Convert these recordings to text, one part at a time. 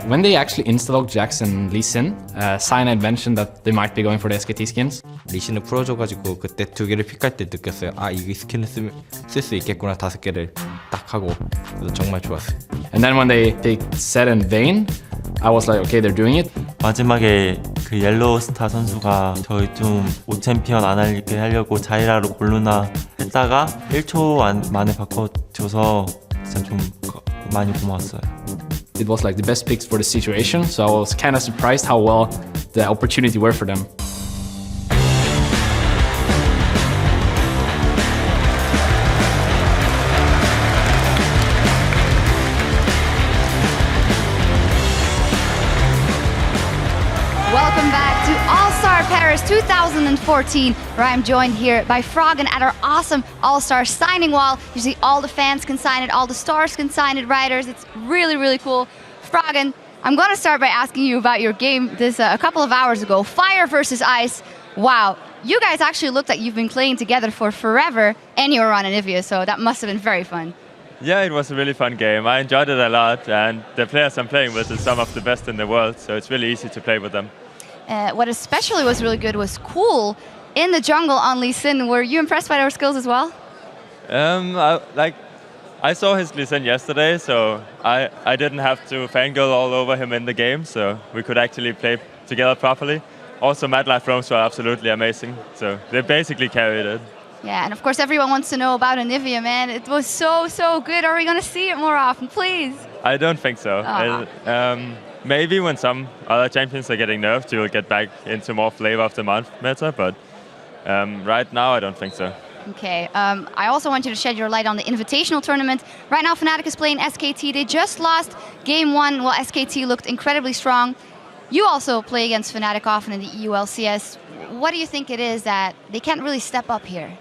When they actually installed Jax and Lee Sin, Cyanide mentioned that they might be going for the SKT skins. 리신을 풀어줘가지고 그때 두 개를 픽할 때 느꼈어요. 아, 이 스킨을 쓸 수 있겠구나. 5개를 딱 하고 그래서 정말 좋았어요. And then when they picked Zed and Vayne, I was like, okay, they're doing it. 마지막에 그 옐로우스타 선수가 저희 좀 5챔피언 안 할게 하려고 자이라로 고르나 했다가 1초 만에 바꿔줘서 진짜 좀 많이 고마웠어요. It was like the best picks for the situation, so I was kind of surprised how well the opportunity were for them. Welcome back to All-Star Paris 2014, where I'm joined here by Froggen at our awesome All-Star signing wall. You see all the fans can sign it, all the stars can sign it, riders. It's really, really cool. Froggen, I'm going to start by asking you about your game this a couple of hours ago. Fire versus Ice. Wow, you guys actually looked like you've been playing together for forever, and you were on Anivia, so that must have been very fun. Yeah, it was a really fun game. I enjoyed it a lot, and the players I'm playing with is some of the best in the world, so it's really easy to play with them. What especially was really good was Cool in the jungle on Lee Sin. Were you impressed by their skills as well? I saw his Lee Sin yesterday, so I didn't have to fangirl all over him in the game, so we could actually play together properly. Also, Mad Life roams were absolutely amazing, so they basically carried it. Yeah, and of course everyone wants to know about Anivia, man. It was so good. Are we going to see it more often, please? I don't think so. Maybe when some other champions are getting nerfed, you'll get back into more flavor of the month meta, but right now I don't think so. Okay, I also want you to shed your light on the Invitational Tournament. Right now Fnatic is playing SKT. They just lost game 1 while SKT looked incredibly strong. You also play against Fnatic often in the EU LCS. What do you think it is that they can't really step up here?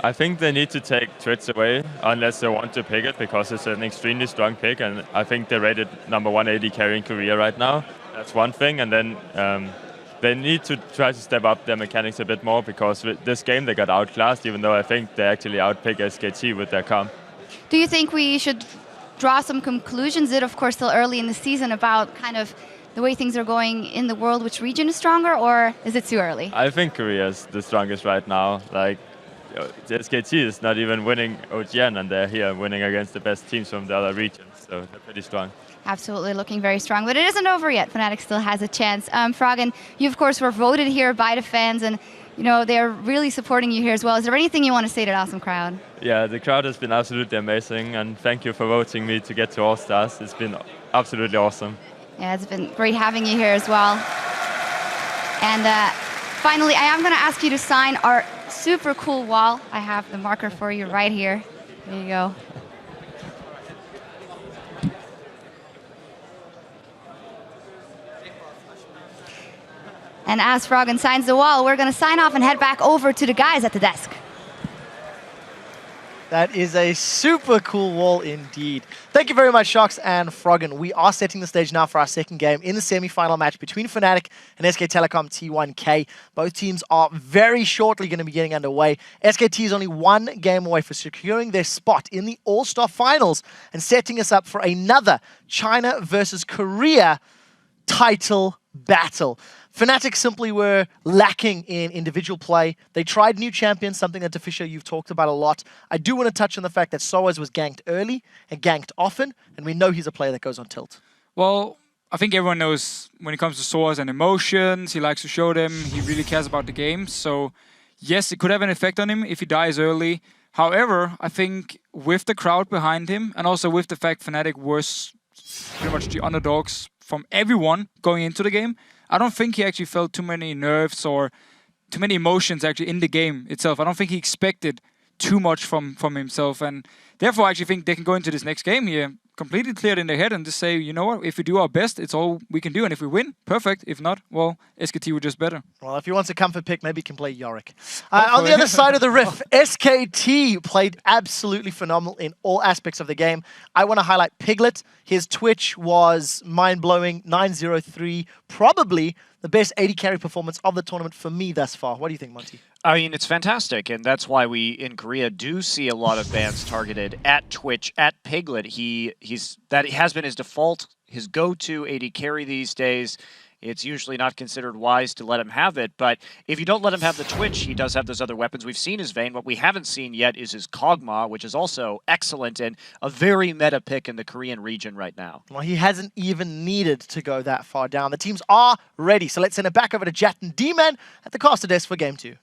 I think they need to take Twitch away unless they want to pick it, because it's an extremely strong pick, and I think they're rated #1 AD carry in Korea right now. That's one thing, and then they need to try to step up their mechanics a bit more, because with this game they got outclassed, even though I think they actually outpick SKT with their comp. Do you think we should draw some conclusions? It, of course, still early in the season about kind of the way things are going in the world, which region is stronger, or is it too early? I think Korea is the strongest right now. Like, SKT is not even winning OGN, and they're here winning against the best teams from the other regions, so they're pretty strong. Absolutely looking very strong, but it isn't over yet. Fnatic still has a chance. Froggen, you of course were voted here by the fans, and you know they're really supporting you here as well. Is there anything you want to say to the awesome crowd? Yeah, the crowd has been absolutely amazing, and thank you for voting me to get to All-Stars. It's been absolutely awesome. Yeah, it's been great having you here as well. And finally, I am going to ask you to sign our super cool wall. I have the marker for you right here. There you go. And as Froggen signs the wall, we're going to sign off and head back over to the guys at the desk. That is a super cool wall indeed. Thank you very much, Shox and Froggen. We are setting the stage now for our second game in the semi-final match between Fnatic and SK Telecom T1 K. Both teams are very shortly going to be getting underway. SKT is only one game away from securing their spot in the All-Star Finals and setting us up for another China versus Korea title battle. Fnatic simply were lacking in individual play. They tried new champions, something that Fisher you've talked about a lot. I do want to touch on the fact that sOAZ was ganked early and ganked often, and we know he's a player that goes on tilt. Well, I think everyone knows when it comes to sOAZ and emotions, he likes to show them, he really cares about the game. So yes, it could have an effect on him if he dies early. However, I think with the crowd behind him, and also with the fact Fnatic was pretty much the underdogs from everyone going into the game, I don't think he actually felt too many nerves or too many emotions actually in the game itself. I don't think he expected too much from himself, and therefore I actually think they can go into this next game here completely cleared in their head and just say, you know what, if we do our best, it's all we can do, and if we win, perfect. If not, well, SKT were just better. Well, if he wants a comfort pick, maybe he can play Yorick. On the other side of the rift, SKT played absolutely phenomenal in all aspects of the game. I want to highlight Piglet. His Twitch was mind-blowing, 903, probably the best 80 carry performance of the tournament for me thus far. What do you think, Monty? I mean, it's fantastic, and that's why we in Korea do see a lot of bans targeted at Twitch, at Piglet. That has been his default, his go-to AD carry these days. It's usually not considered wise to let him have it, but if you don't let him have the Twitch, he does have those other weapons. We've seen his Vayne. What we haven't seen yet is his Kog'Maw, which is also excellent and a very meta pick in the Korean region right now. Well, he hasn't even needed to go that far down. The teams are ready, so let's send it back over to Jat and D-Man at the caster desk for Game 2.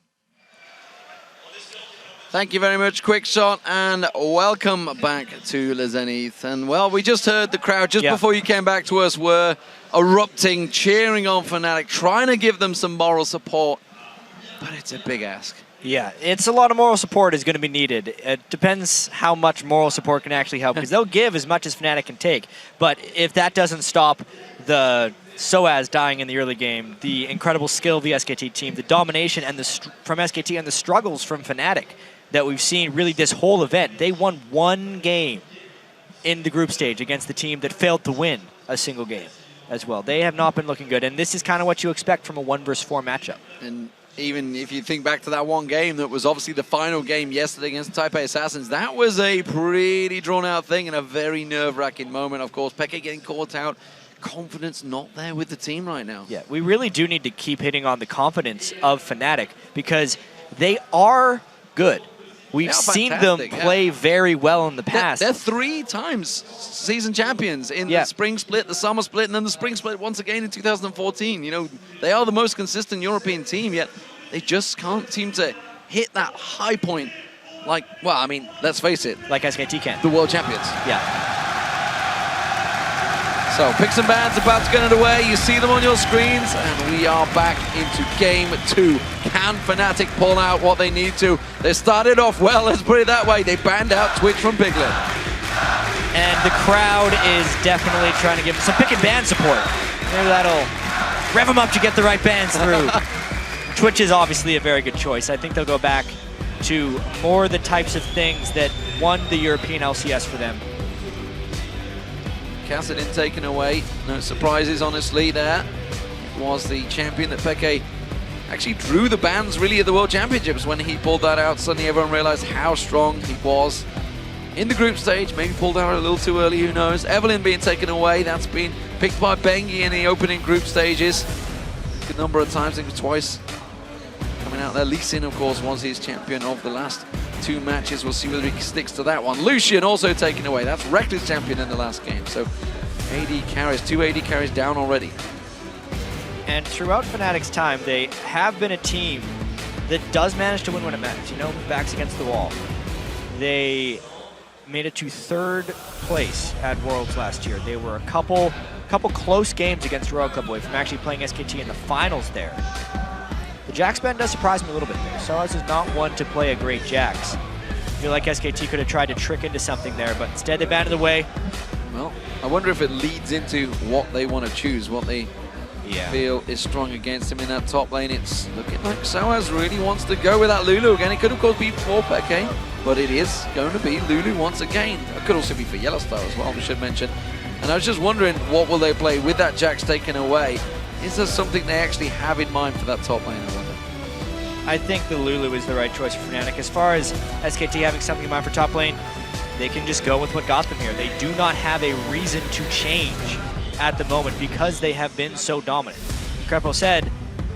Thank you very much, Quick Shot, and welcome back to Zenith. And well, we just heard the crowd just before you came back to us were erupting, cheering on Fnatic, trying to give them some moral support, but it's a big ask. Yeah, it's a lot of moral support is going to be needed. It depends how much moral support can actually help, because they'll give as much as Fnatic can take. But if that doesn't stop the sOAZ dying in the early game, the incredible skill of the SKT team, the domination and from SKT and the struggles from Fnatic that we've seen really this whole event. They won one game in the group stage against the team that failed to win a single game as well. They have not been looking good, and this is kind of what you expect from a 1 versus 4 matchup. And even if you think back to that one game that was obviously the final game yesterday against Taipei Assassins, that was a pretty drawn-out thing and a very nerve-wracking moment. Of course, Peke getting caught out, confidence not there with the team right now. Yeah, we really do need to keep hitting on the confidence of Fnatic, because they are good. We've seen them play very well in the past. They're 3 times season champions in the spring split, the summer split, and then the spring split once again in 2014. You know, they are the most consistent European team, yet they just can't seem to hit that high point like, well, I mean, let's face it. Like SKT can. The world champions. Yeah. So, picks and bans about to get underway. You see them on your screens, and we are back into Game 2. Can Fnatic pull out what they need to? They started off well, let's put it that way. They banned out Twitch from Piglet. And the crowd is definitely trying to give some pick and ban support. Maybe that'll rev them up to get the right bans through. Twitch is obviously a very good choice. I think they'll go back to more the types of things that won the European LCS for them. Kha'Zix taken away. No surprises, honestly, there. It was the champion that Peke actually drew the bans, really, at the World Championships. When he pulled that out, suddenly everyone realized how strong he was in the group stage. Maybe pulled out a little too early, who knows. Evelyn being taken away. That's been picked by Bengi in the opening group stages. A good number of times, I think twice. Coming out there. Lee Sin, of course, was his champion of the last 2 matches. We'll see whether he sticks to that one. Lucian also taken away. That's Rekkles champion in the last game. So AD carries, 2 AD carries down already. And throughout Fnatic's time, they have been a team that does manage to win when it matters. You know, backs against the wall. They made it to 3rd place at Worlds last year. They were a couple close games against Royal Club away from actually playing SKT in the finals there. The Jax ban does surprise me a little bit there. sOAZ is not one to play a great Jax. I feel like SKT could have tried to trick into something there, but instead they banned it away. Well, I wonder if it leads into what they want to choose, what they feel is strong against him in that top lane. It's looking like sOAZ really wants to go with that Lulu again. It could of course be for Peke, but it is going to be Lulu once again. It could also be for YellOwStaR as well, we should mention. And I was just wondering, what will they play with that Jax taken away? Is there something they actually have in mind for that top lane, I wonder? I think the Lulu is the right choice for Fnatic. As far as SKT having something in mind for top lane, they can just go with what got them here. They do not have a reason to change at the moment because they have been so dominant. Crepo said,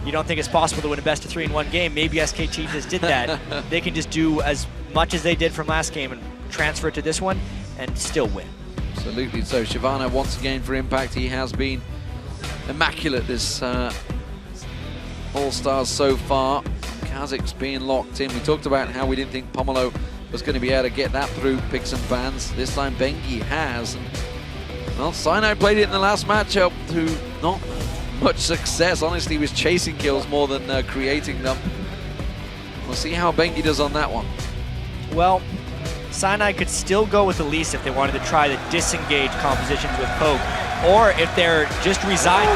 you don't think it's possible to win a best-of-3 in one game. Maybe SKT just did that. They can just do as much as they did from last game and transfer it to this one and still win. Absolutely. So Shyvana once again for Impact. He has been immaculate this All-Stars so far. Kha'Zix being locked in. We talked about how we didn't think Pomelo was going to be able to get that through picks and bans. This time bengi has. And, well, Cyanide played it in the last matchup to not much success. Honestly, he was chasing kills more than creating them. We'll see how bengi does on that one. Well, Cyanide could still go with Elise if they wanted to try the disengage compositions with Poke, or if they're just resigning.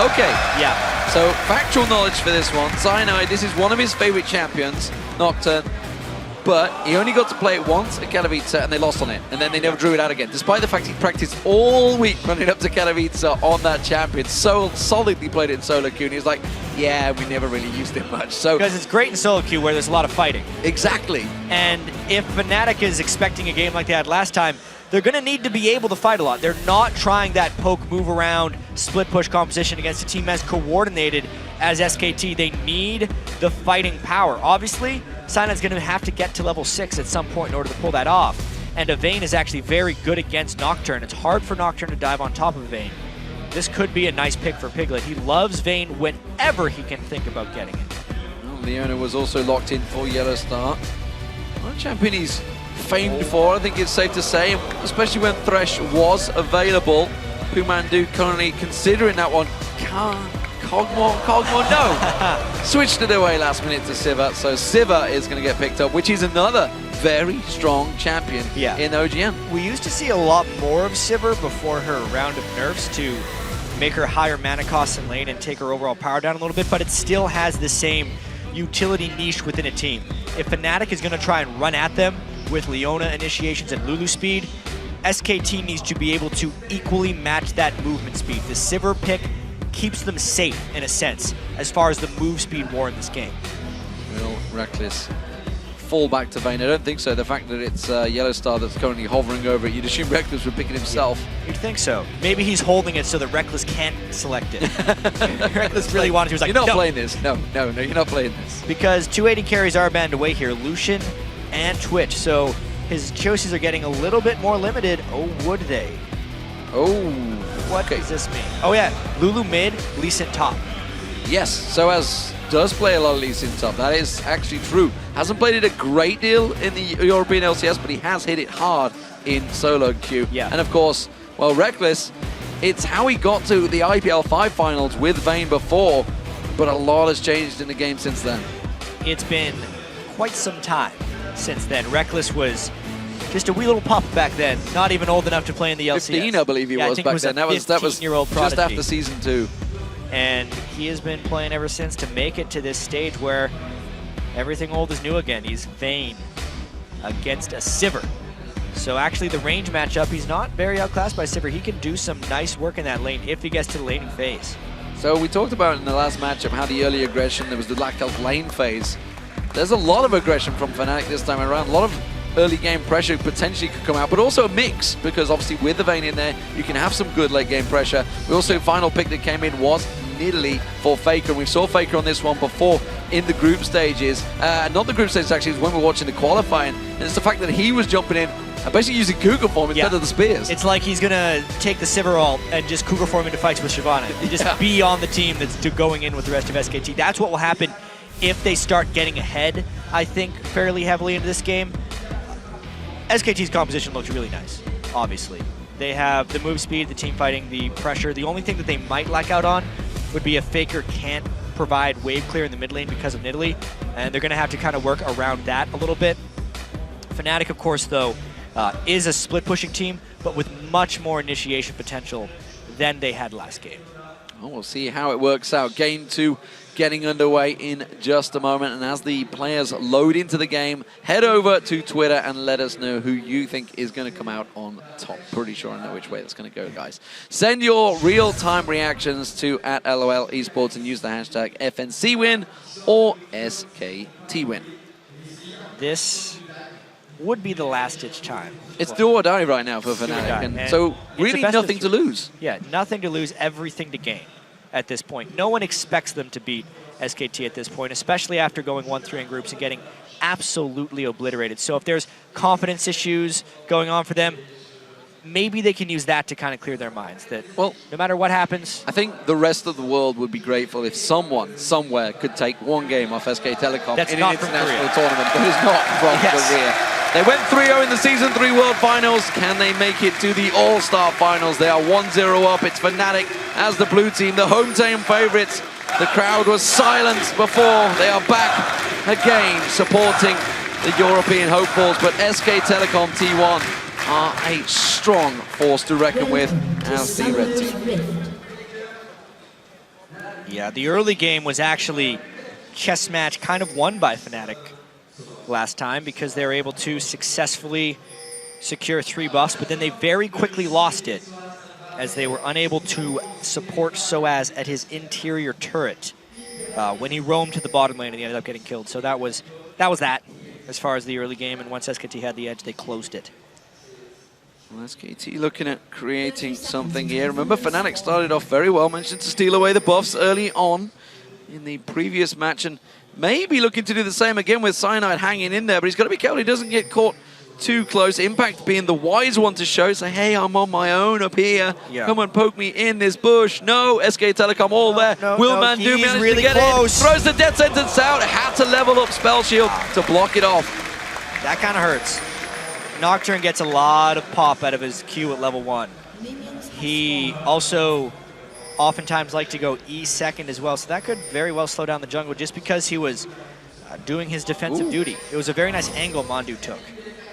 Okay. Yeah. So, factual knowledge for this one. Cyanide, this is one of his favorite champions, Nocturne. but he only got to play it once at Katowice and they lost on it, and then they never drew it out again, despite the fact he practiced all week running up to Katowice on that champion. So solidly played it in solo queue, and he was like, yeah, we never really used it much. So because it's great in solo queue where there's a lot of fighting. Exactly. And if Fnatic is expecting a game like they had last time, they're going to need to be able to fight a lot. They're not trying that poke, move around, split push composition against a team as coordinated as SKT. They need the fighting power. Obviously, Cyanide's going to have to get to level 6 at some point in order to pull that off. And a Vayne is actually very good against Nocturne. It's hard for Nocturne to dive on top of a Vayne. This could be a nice pick for Piglet. He loves Vayne whenever he can think about getting it. Well, Leona was also locked in for YellOwStaR. One champion he's famed for, I think it's safe to say, especially when Thresh was available. Pumandu currently considering that one. Kog'Maw, no! Switched it away last minute to Sivir, so Sivir is going to get picked up, which is another very strong champion in OGN. We used to see a lot more of Sivir before her round of nerfs to make her higher mana costs in lane and take her overall power down a little bit, but it still has the same utility niche within a team. If Fnatic is going to try and run at them with Leona initiations and Lulu speed, SKT needs to be able to equally match that movement speed. The Sivir pick keeps them safe, in a sense, as far as the move speed war in this game. Will Rekkles fall back to Vayne? I don't think so. The fact that it's YellOwStaR that's currently hovering over it, you'd assume Rekkles would pick it himself. Yeah, you'd think so. Maybe he's holding it so that Rekkles can't select it. Rekkles really wanted to. He was like, you're not playing this. No, you're not playing this. Because 280 carries are banned away here. Lucian and Twitch. So his choices are getting a little bit more limited. Oh, would they? Oh. What does this mean? Oh yeah, Lulu mid, Lee Sin top. Yes, sOAZ does play a lot of Lee Sin top. That is actually true. Hasn't played it a great deal in the European LCS, but he has hit it hard in solo queue. Yeah. And of course, well, Rekkles, it's how he got to the IPL 5 finals with Vayne before, but a lot has changed in the game since then. It's been quite some time since then. Rekkles was just a wee little pup back then, not even old enough to play in the LCS. 15, I believe he was back then. That was just after season 2. And he has been playing ever since to make it to this stage where everything old is new again. He's Vayne against a Sivir. So actually the range matchup, he's not very outclassed by Sivir. He can do some nice work in that lane if he gets to the laning phase. So we talked about in the last matchup how the early aggression, there was the lack of lane phase. There's a lot of aggression from Fnatic this time around. A lot of early game pressure potentially could come out, but also a mix, because obviously with the Vayne in there, you can have some good late game pressure. We also, final pick that came in was Nidalee for Faker, and we saw Faker on this one before in the group stages. Not the group stages actually, it was when we were watching the qualifying, and it's the fact that he was jumping in and basically using Cougar form instead of the spears. It's like he's gonna take the Sivir ult and just Cougar form into fights with Shyvana. Just be on the team that's going in with the rest of SKT. That's what will happen if they start getting ahead, I think, fairly heavily into this game. SKT's composition looks really nice, obviously. They have the move speed, the team fighting, the pressure. The only thing that they might lack out on would be if Faker can't provide wave clear in the mid lane because of Nidalee, and they're going to have to kind of work around that a little bit. Fnatic, of course, though, is a split pushing team, but with much more initiation potential than they had last game. Well, we'll see how it works out. Game 2 getting underway in just a moment, and as the players load into the game, head over to Twitter and let us know who you think is going to come out on top. Pretty sure I know which way that's going to go, guys. Send your real-time reactions to @LOLesports and use the hashtag FNCWin or SKTWin. This would be the last-ditch time. It's do or die right now for Fnatic, and so really nothing to lose. Yeah, nothing to lose, everything to gain at this point. No one expects them to beat SKT at this point, especially after going 1-3 in groups and getting absolutely obliterated. So if there's confidence issues going on for them, maybe they can use that to kind of clear their minds. That, well, no matter what happens... I think the rest of the world would be grateful if someone, somewhere, could take one game off SK Telecom in an international tournament that is not from Korea. They went 3-0 in the Season 3 World Finals. Can they make it to the All-Star Finals? They are 1-0 up. It's Fnatic as the blue team, the home team favorites. The crowd was silent before. They are back again supporting the European hopefuls, but SK Telecom T1 are a strong force to reckon with as the red team. Yeah, the early game was actually chess match kind of won by Fnatic last time because they were able to successfully secure 3 buffs, but then they very quickly lost it as they were unable to support sOAZ at his interior turret when he roamed to the bottom lane and he ended up getting killed. So that was that as far as the early game, and once SKT had the edge, they closed it. Well, SKT looking at creating something here. Remember, Fnatic started off very well, mentioned to steal away the buffs early on in the previous match, and maybe looking to do the same again with Cyanide hanging in there, but he's got to be careful he doesn't get caught too close. Impact being the wise one to show, say, hey, I'm on my own up here. Yeah. Come and poke me in this bush. No, SK Telecom all there. Will Mandu manage really to get close. In. Throws the death sentence out. Had to level up Spell Shield to block it off. That kind of hurts. Nocturne gets a lot of pop out of his Q at level 1. He also oftentimes liked to go E second as well, so that could very well slow down the jungle just because he was doing his defensive duty. It was a very nice angle Mandu took.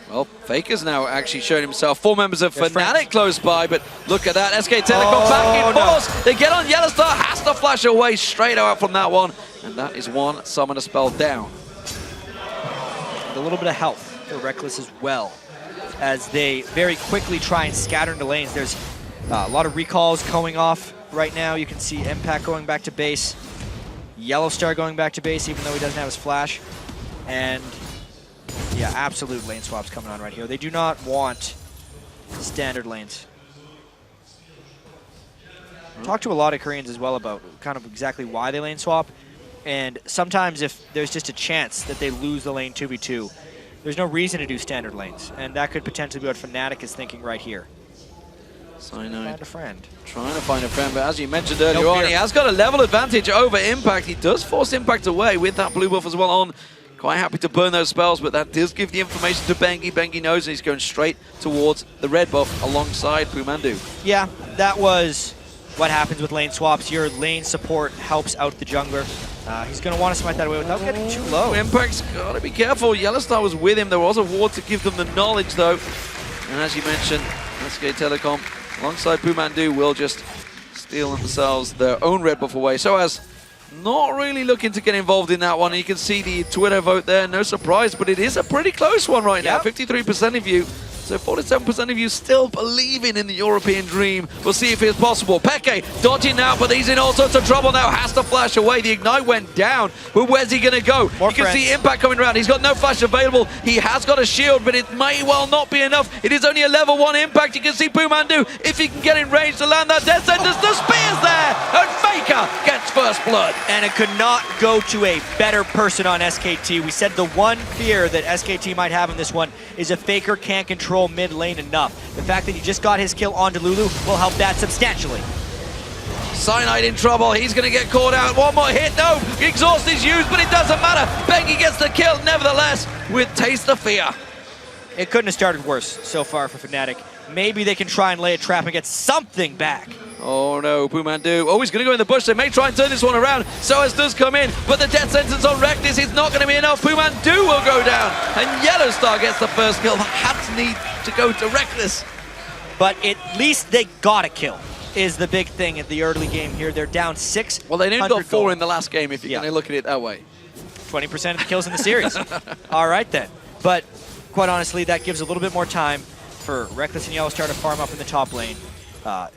Well, Faker's now actually shown himself. 4 members of Fnatic close by, but look at that. SK Telecom back in force. They get on YellOwStaR, has to flash away straight out from that one. And that is one summoner spell down. A little bit of health for Rekkles as well, as they very quickly try and scatter into lanes. There's a lot of recalls going off right now. You can see Impact going back to base, YellOwStaR going back to base, even though he doesn't have his flash. And yeah, absolute lane swaps coming on right here. They do not want standard lanes. Talk to a lot of Koreans as well about kind of exactly why they lane swap. And sometimes if there's just a chance that they lose the lane 2v2, there's no reason to do standard lanes. And that could potentially be what Fnatic is thinking right here. Cyanide find a friend. Trying to find a friend, but as you mentioned earlier on, he has got a level advantage over Impact. He does force Impact away with that blue buff as well on. Quite happy to burn those spells, but that does give the information to Bengi. Bengi knows, and he's going straight towards the red buff alongside Pumandu. Yeah, that was what happens with lane swaps. Your lane support helps out the jungler. He's going to want to smite that away without getting too low. Impact's got to be careful. YellOwStaR was with him. There was a ward to give them the knowledge, though. And as you mentioned, SK Telecom, alongside Pumandu, will just steal themselves their own red buff away. sOAZ not really looking to get involved in that one. You can see the Twitter vote there, no surprise, but it is a pretty close one right now. 53% of you. So 47% of you still believing in the European dream. We'll see if it's possible. Peke dodging now, but he's in all sorts of trouble now. Has to flash away. The Ignite went down. But where's he going to go? You can see Impact coming around. He's got no flash available. He has got a shield, but it may well not be enough. It is only a level 1 Impact. You can see Pumandu, if he can get in range to land that death sentence. The spear's there, and Faker gets first blood. And it could not go to a better person on SKT. We said the one fear that SKT might have in this one is if Faker can't control mid lane enough. The fact that he just got his kill onto Lulu will help that substantially. Cyanide in trouble. He's going to get caught out. One more hit. No, exhaust is used, but it doesn't matter. Bengi gets the kill nevertheless with Taste of Fear. It couldn't have started worse so far for Fnatic. Maybe they can try and lay a trap and get something back. Oh no, Pumandu. Oh, he's going to go in the bush. They may try and turn this one around. sOAZ does come in, but the death sentence on Rekkles is not going to be enough. Pumandu will go down, and YellOwStaR gets the first kill. Had to need to go to Rekkles. But at least they got a kill, is the big thing in the early game here. They're down 6. Well, they only got 4 in the last game, if you're going to look at it that way. 20% of the kills in the series. All right, then. But quite honestly, that gives a little bit more time for Rekkles and YellOwStaR to farm up in the top lane.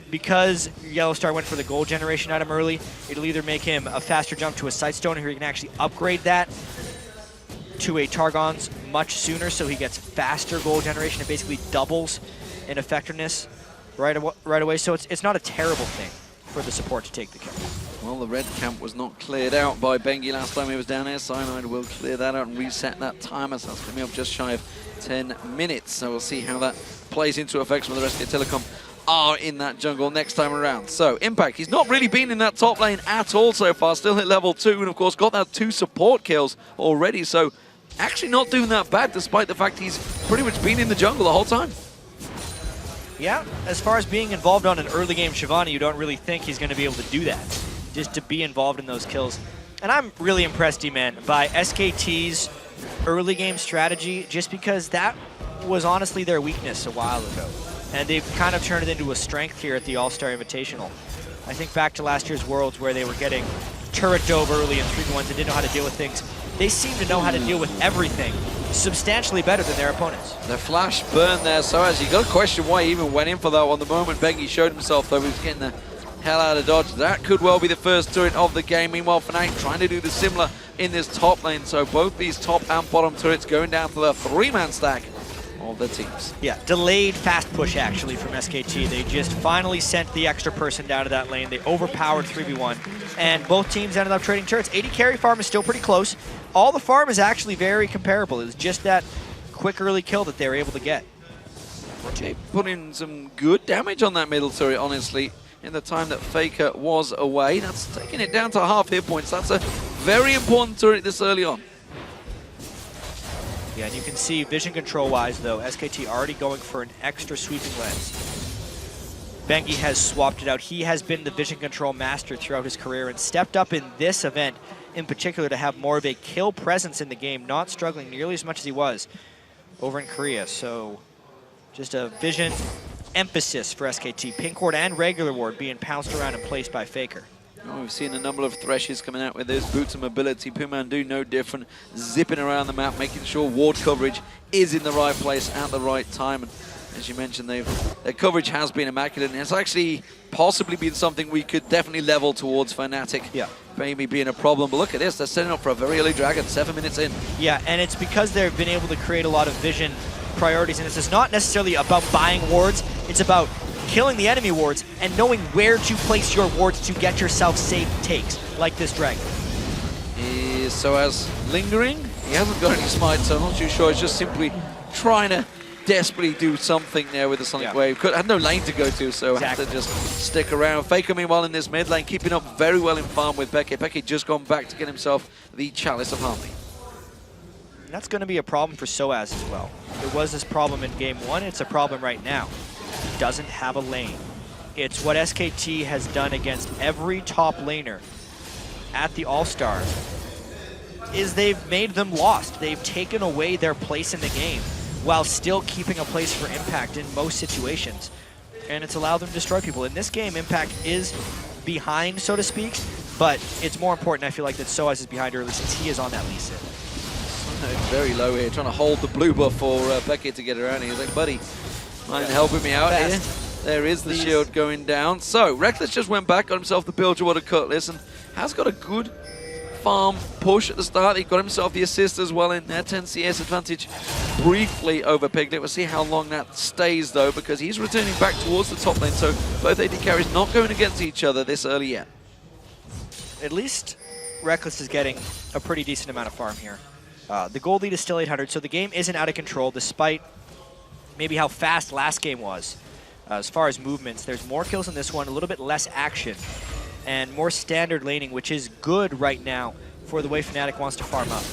Because YellOwStaR went for the gold generation item early, it'll either make him a faster jump to a Sightstone, or he can actually upgrade that to a Targon's much sooner, so he gets faster gold generation. It basically doubles in effectiveness right away. So it's not a terrible thing for the support to take the kill. Well, the red camp was not cleared out by Bengi last time he was down here. Cyanide will clear that out and reset that timer, so that's coming up just shy of 10 minutes. So we'll see how that plays into effect when the rest of the Telecom are in that jungle next time around. So Impact, he's not really been in that top lane at all so far, still hit level 2, and of course got that 2 support kills already, so actually not doing that bad despite the fact he's pretty much been in the jungle the whole time. Yeah, as far as being involved on an early game Shyvana, you don't really think he's going to be able to do that, just to be involved in those kills. And I'm really impressed, D-Man, by SKT's early game strategy, just because that was honestly their weakness a while ago. And they've kind of turned it into a strength here at the All-Star Invitational. I think back to last year's Worlds where they were getting turret dove early and 3v1s and didn't know how to deal with things. They seem to know how to deal with everything substantially better than their opponents. The flash burn there, sOAZ. You got to question why he even went in for that one. The moment bengi showed himself, though, he was getting the hell out of dodge. That could well be the first turret of the game. Meanwhile, Fnatic trying to do the similar in this top lane. So both these top and bottom turrets going down to the 3-man stack of the teams. Yeah, delayed fast push actually from SKT. They just finally sent the extra person down to that lane. They overpowered 3v1, and both teams ended up trading turrets. AD carry farm is still pretty close. All the farm is actually very comparable. It was just that quick early kill that they were able to get. Chae put in some good damage on that middle turret, honestly, in the time that Faker was away. That's taking it down to half hit points. That's a very important turret this early on. Yeah, and you can see vision control-wise, though, SKT already going for an extra sweeping lens. bengi has swapped it out. He has been the vision control master throughout his career and stepped up in this event in particular to have more of a kill presence in the game, not struggling nearly as much as he was over in Korea. So just a vision emphasis for SKT. Pink ward and regular ward being pounced around and placed by Faker. Oh, we've seen a number of Threshes coming out with those boots of mobility. Pumandu no different, zipping around the map, making sure ward coverage is in the right place at the right time. And as you mentioned, their coverage has been immaculate, and it's actually possibly been something we could definitely level towards Fnatic. Yeah. Maybe being a problem, but look at this, they're setting up for a very early dragon, 7 minutes in. Yeah, and it's because they've been able to create a lot of vision priorities, and this is not necessarily about buying wards, it's about killing the enemy wards and knowing where to place your wards to get yourself safe takes, like this dragon. Is sOAZ lingering? He hasn't got any smite, so I'm not too sure. It's just simply trying to desperately do something there with the Sonic Wave. Had no lane to go to, so had to just stick around. Faker, meanwhile, in this mid lane, keeping up very well in farm with xPeke. xPeke just gone back to get himself the Chalice of Harmony. And that's going to be a problem for sOAZ as well. It was this problem in game one, it's a problem right now. He doesn't have a lane. It's what SKT has done against every top laner at the All-Star, is they've made them lost. They've taken away their place in the game while still keeping a place for Impact in most situations. And it's allowed them to destroy people. In this game, Impact is behind, so to speak, but it's more important, I feel like, that sOAZ is behind early since he is on that Lee Sin. Very low here, trying to hold the blue buff for xPeke to get around here. He's like, buddy, mind helping me out here? There is the shield going down. So, Rekkles just went back, got himself the Bilgewater Cutlass, and has got a good farm push at the start. He got himself the assist as well in their 10 CS advantage briefly over Piglet. We'll see how long that stays, though, because he's returning back towards the top lane, so both AD carries not going against each other this early yet. At least Rekkles is getting a pretty decent amount of farm here. The gold lead is still 800, so the game isn't out of control despite maybe how fast last game was. As far as movements, there's more kills in this one, a little bit less action, and more standard laning, which is good right now for the way Fnatic wants to farm up.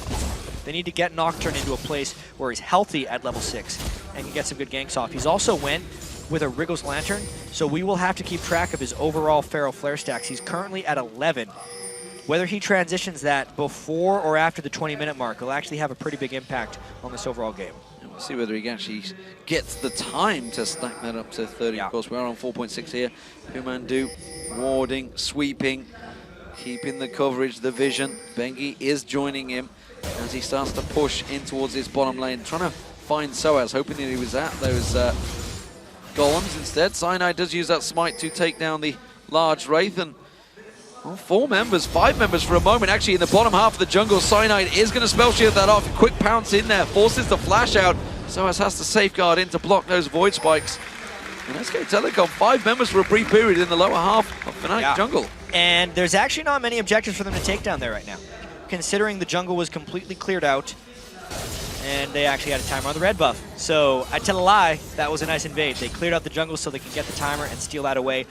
They need to get Nocturne into a place where he's healthy at level 6 and can get some good ganks off. He's also went with a Wriggles Lantern, so we will have to keep track of his overall Feral Flare stacks. He's currently at 11. Whether he transitions that before or after the 20-minute mark will actually have a pretty big impact on this overall game. And we'll see whether he actually gets the time to stack that up to 30. Of course, we are on 4.6 here. Pumandu warding, sweeping, keeping the coverage, the vision. bengi is joining him as he starts to push in towards his bottom lane, trying to find sOAZ, hoping that he was at those golems instead. Cyanide does use that smite to take down the large Wraith, and well, 5 members for a moment actually in the bottom half of the jungle. Cyanide is going to spell shield that off. Quick pounce in there, forces the flash out. sOAZ has to safeguard in to block those void spikes. And SK Telecom, 5 members for a brief period in the lower half of Fnatic jungle. And there's actually not many objectives for them to take down there right now, considering the jungle was completely cleared out and they actually had a timer on the red buff. So I tell a lie, that was a nice invade. They cleared out the jungle so they can get the timer and steal that away,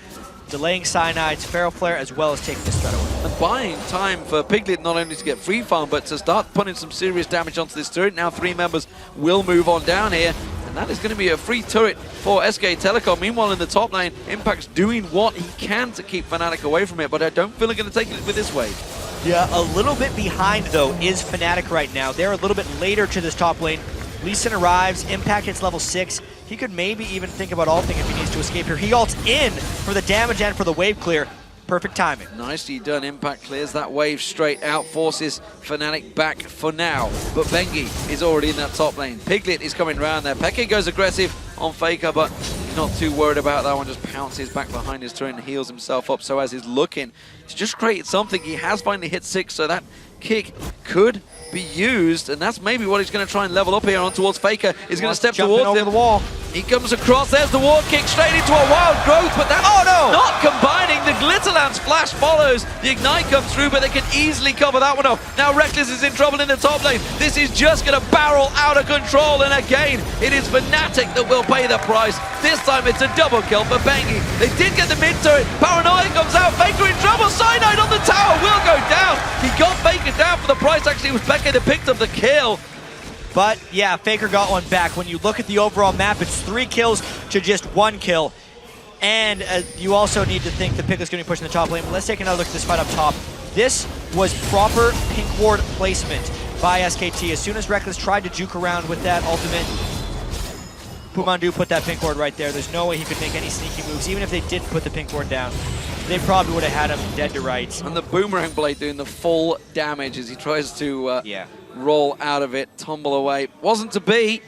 delaying Cyanide's Feral Flare as well as taking this threat away. And buying time for Piglet not only to get free farm, but to start putting some serious damage onto this turret. Now 3 members will move on down here, and that is going to be a free turret for SK Telecom. Meanwhile, in the top lane, Impact's doing what he can to keep Fnatic away from it, but I don't feel they're going to take it with this wave. Yeah, a little bit behind, though, is Fnatic right now. They're a little bit later to this top lane. Lee Sin arrives, Impact hits level 6. He could maybe even think about ulting if he needs to escape here. He ults in for the damage and for the wave clear. Perfect timing. Nicely done. Impact clears that wave straight out, forces Fnatic back for now. But bengi is already in that top lane. Piglet is coming around there. Peke goes aggressive on Faker, but not too worried about that one. Just pounces back behind his turret and heals himself up. So as he's looking to just create something, he has finally hit 6, so that kick could be used, and that's maybe what he's going to try and level up here on towards Faker. He's going to step towards over him. the wall. He comes across, there's the ward kick straight into a wild growth, but that's not combining. The Glitterlance flash follows, the Ignite comes through, but they can easily cover that one up. Now Rekkles is in trouble in the top lane. This is just going to barrel out of control, and again, it is Fnatic that will pay the price. This time it's a double kill for bengi. They did get the mid turret, Paranoia comes out, Faker in trouble, Cyanide on the tower will go down. He got Faker down for the price, actually it was Peke that picked up the kill. But yeah, Faker got one back. When you look at the overall map, it's 3 kills to just 1 kill. And you also need to think the Piglet's going to be pushing the top lane. But let's take another look at this fight up top. This was proper pink ward placement by SKT. As soon as Rekkles tried to juke around with that ultimate, Pumandu put that pink ward right there. There's no way he could make any sneaky moves. Even if they didn't put the pink ward down, they probably would have had him dead to rights. And the Boomerang Blade doing the full damage as he tries to roll out of it, tumble away. Wasn't to be.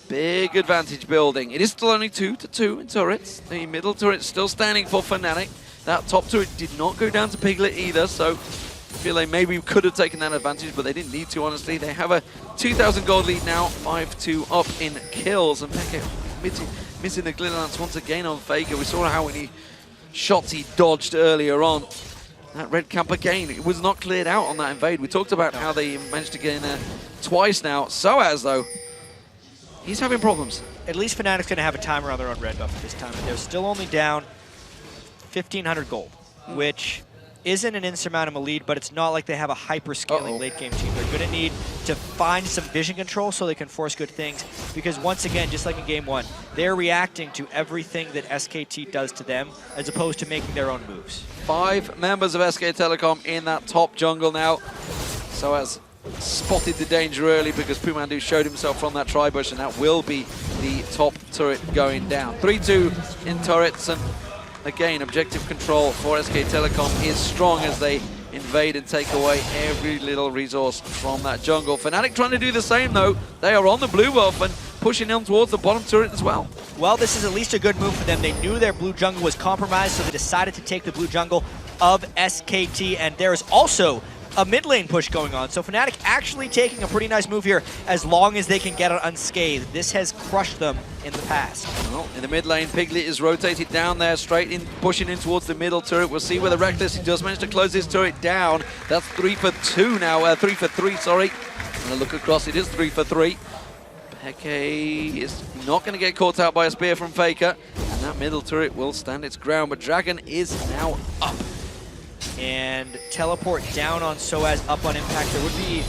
Big advantage building. It is still only 2-2 in turrets. The middle turret's still standing for Fnatic. That top turret did not go down to Piglet either, so I feel they maybe could have taken that advantage, but they didn't need to, honestly. They have a 2,000 gold lead now, 5-2 up in kills, and Peke missing the Glitterlance once again on Faker. We saw how many shots he dodged earlier on. That red camp again, it was not cleared out on that invade. We talked about how they managed to get in there twice now. sOAZ, though, he's having problems. At least Fnatic's going to have a timer on their own red buff at this time. And they're still only down 1,500 gold, which isn't an insurmountable lead, but it's not like they have a hyper-scaling late-game team. They're going to need to find some vision control so they can force good things, because once again, just like in Game 1, they're reacting to everything that SKT does to them, as opposed to making their own moves. 5 members of SK Telecom in that top jungle now. sOAZ spotted the danger early because Pumandu showed himself from that tri-bush, and that will be the top turret going down. 3-2 in turrets, and again, objective control for SK Telecom is strong as they invade and take away every little resource from that jungle. Fnatic trying to do the same though. They are on the blue buff and pushing in towards the bottom turret as well. Well, this is at least a good move for them. They knew their blue jungle was compromised, so they decided to take the blue jungle of SKT, and there is also a mid lane push going on. So Fnatic actually taking a pretty nice move here as long as they can get it unscathed. This has crushed them in the past. Well, in the mid lane, Piglet is rotated down there, straight in, pushing in towards the middle turret. We'll see whether Rekkles, he does manage to close his turret down. That's 3 for 2 now, 3 for 3, sorry. And a look across, it is 3 for 3. Peke is not going to get caught out by a spear from Faker. And that middle turret will stand its ground, but Dragon is now up. And teleport down on sOAZ, up on impact. There would be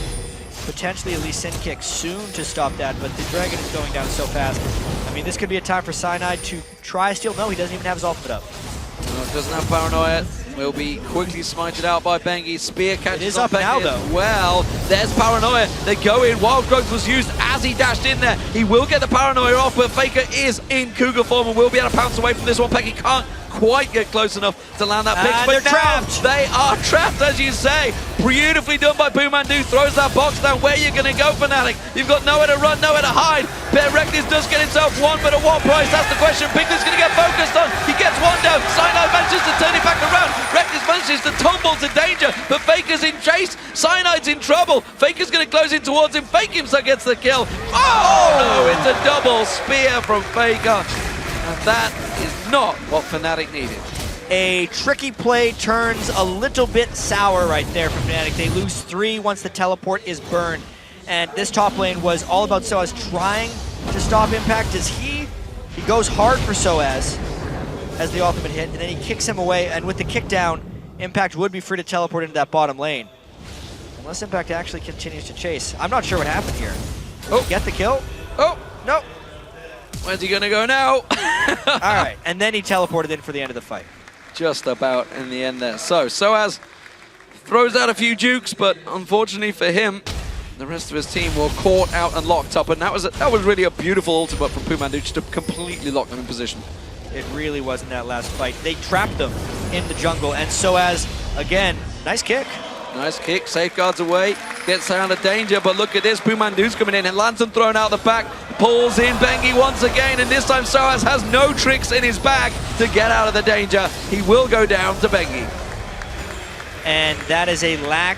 potentially at least Sin Kick soon to stop that, but the Dragon is going down so fast. I mean, this could be a time for Cyanide to try steal. No, he doesn't even have his ultimate up. No, doesn't have Paranoia. Will be quickly smited out by bengi. Spear catches it is on up now, bengi though. as well. There's Paranoia. They go in. Wild Growth was used as he dashed in there. He will get the Paranoia off, but Faker is in Cougar form and will be able to pounce away from this one. Peke can't quite get close enough to land that pick, but they're trapped. They are trapped, as you say. Beautifully done by Pumandu. Throws that box down. Where are you going to go, Fnatic? You've got nowhere to run, nowhere to hide. Rekkles does get himself one, but at what price? That's the question. Piglet's going to get focused on. He gets one down. Cyanide manages to turn it back around. Rekkles manages to tumble to danger, but Faker's in chase. Cyanide's in trouble. Faker's going to close in towards him. Fake himself gets the kill. Oh no, it's a double spear from Faker. And that is not what Fnatic needed. A tricky play turns a little bit sour right there for Fnatic. They lose 3 once the teleport is burned. And this top lane was all about sOAZ trying to stop impact as he goes hard for sOAZ as the ultimate hit, and then he kicks him away, and with the kick down, Impact would be free to teleport into that bottom lane. Unless Impact actually continues to chase. I'm not sure what happened here. Oh, get the kill? Oh, no. Where's he gonna go now? All right, and then he teleported in for the end of the fight. Just about in the end there. So, sOAZ throws out a few jukes, but unfortunately for him, the rest of his team were caught out and locked up, and that was really a beautiful ultimate from Pumandu just to completely lock them in position. It really was in that last fight. They trapped them in the jungle. And sOAZ, again, nice kick. Nice kick, safeguards away, gets out of danger, but look at this, Pumandu's coming in, and Larsson thrown out the back, pulls in bengi once again, and this time sOAZ has no tricks in his bag to get out of the danger. He will go down to bengi. And that is a lack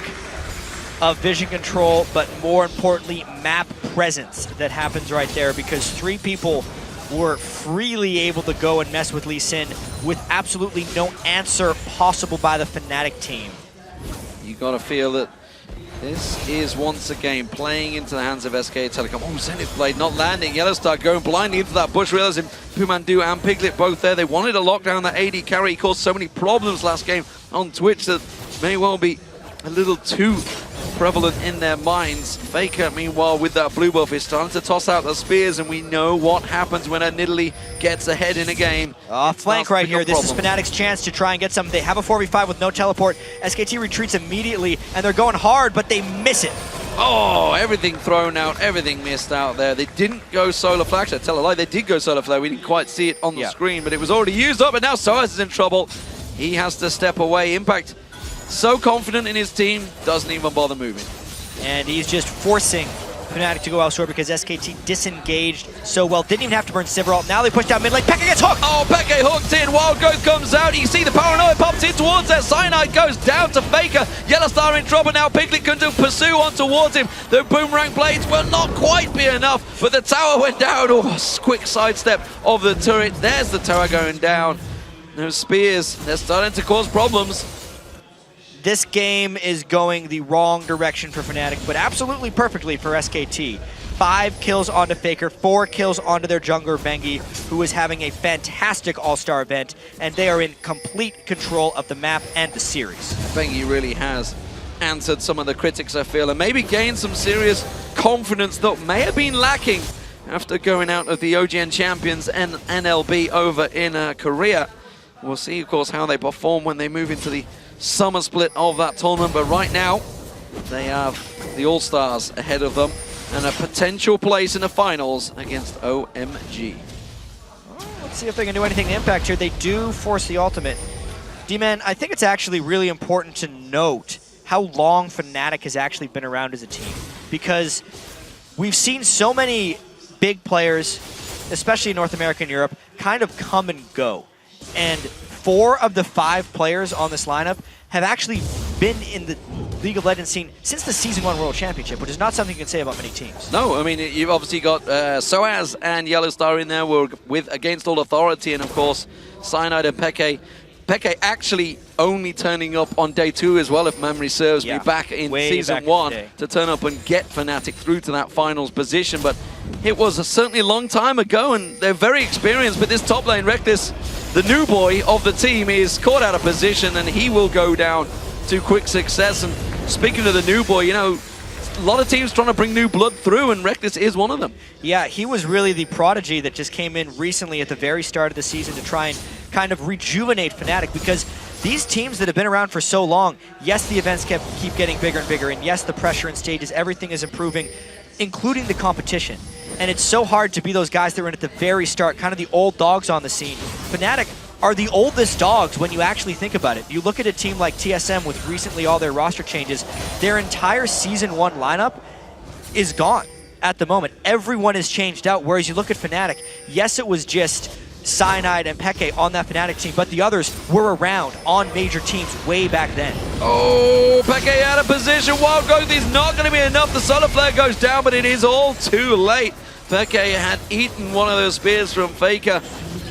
of vision control, but more importantly, map presence that happens right there, because 3 people were freely able to go and mess with Lee Sin with absolutely no answer possible by the Fnatic team. You gotta feel that this is once again playing into the hands of SK Telecom. Oh, Zenith Blade not landing. YellOwStaR going blindly into that bush, realizing Pumandu and Piglet both there. They wanted to lock down that AD carry. He caused so many problems last game on Twitch that may well be a little too prevalent in their minds. Faker, meanwhile, with that blue buff, is starting to toss out the spears, and we know what happens when a Nidalee gets ahead in a game. Flank right here. This is Fnatic's chance to try and get something. They have a 4v5 with no teleport. SKT retreats immediately, and they're going hard, but they miss it. Oh, everything thrown out, everything missed out there. They didn't go solar flash. I tell a lie, they did go solar flare. We didn't quite see it on the screen, but it was already used up, and now sOAZ is in trouble. He has to step away. Impact, so confident in his team, doesn't even bother moving. And he's just forcing Fnatic to go elsewhere because SKT disengaged so well. Didn't even have to burn Sivir ult. Now they push down mid lane. Peke gets hooked! Oh, Peke hooked in. Wild Growth comes out. You see the paranoia pops in towards there. Cyanide goes down to Faker. YellOwStaR in trouble now. Piglet can pursue on towards him. The boomerang blades will not quite be enough, but the tower went down. Oh, quick sidestep of the turret. There's the tower going down. Those spears, they're starting to cause problems. This game is going the wrong direction for Fnatic, but absolutely perfectly for SKT. 5 kills onto Faker, 4 kills onto their jungler bengi, who is having a fantastic All-Star event, and they are in complete control of the map and the series. bengi really has answered some of the critics, I feel, and maybe gained some serious confidence that may have been lacking after going out of the OGN champions and NLB over in Korea. We'll see, of course, how they perform when they move into the summer split of that tournament, but right now they have the All-Stars ahead of them and a potential place in the finals against OMG. Let's see if they can do anything to impact here. They do force the ultimate. D-Man, I think it's actually really important to note how long Fnatic has actually been around as a team, because we've seen so many big players, especially in North America and Europe, kind of come and go. And 4 of the 5 players on this lineup have actually been in the League of Legends scene since the Season 1 World Championship, which is not something you can say about many teams. No, I mean, you've obviously got sOAZ and YellOwStaR in there with Against All Authority, and of course, Cyanide and Peke. Peke actually only turning up on day 2 as well, if memory serves me, back in Season 1 to turn up and get Fnatic through to that finals position. But it was certainly a long time ago, and they're very experienced, but this top lane, Rekkles, the new boy of the team, is caught out of position, and he will go down to quick success. And speaking of the new boy, you know, a lot of teams trying to bring new blood through, and Rekkles is one of them. Yeah, he was really the prodigy that just came in recently at the very start of the season to try and kind of rejuvenate Fnatic, because these teams that have been around for so long, yes, the events keep getting bigger and bigger, and yes, the pressure and stages, everything is improving, including the competition. And it's so hard to be those guys that were in at the very start, kind of the old dogs on the scene. Fnatic are the oldest dogs when you actually think about it. You look at a team like TSM with recently all their roster changes, their entire Season 1 lineup is gone at the moment. Everyone is changed out, whereas you look at Fnatic, yes, it was just Cyanide and Peke on that Fnatic team, but the others were around on major teams way back then. Oh, Peke out of position. Wild Growth is not going to be enough. The solar flare goes down, but it is all too late. Peke had eaten one of those spears from Faker,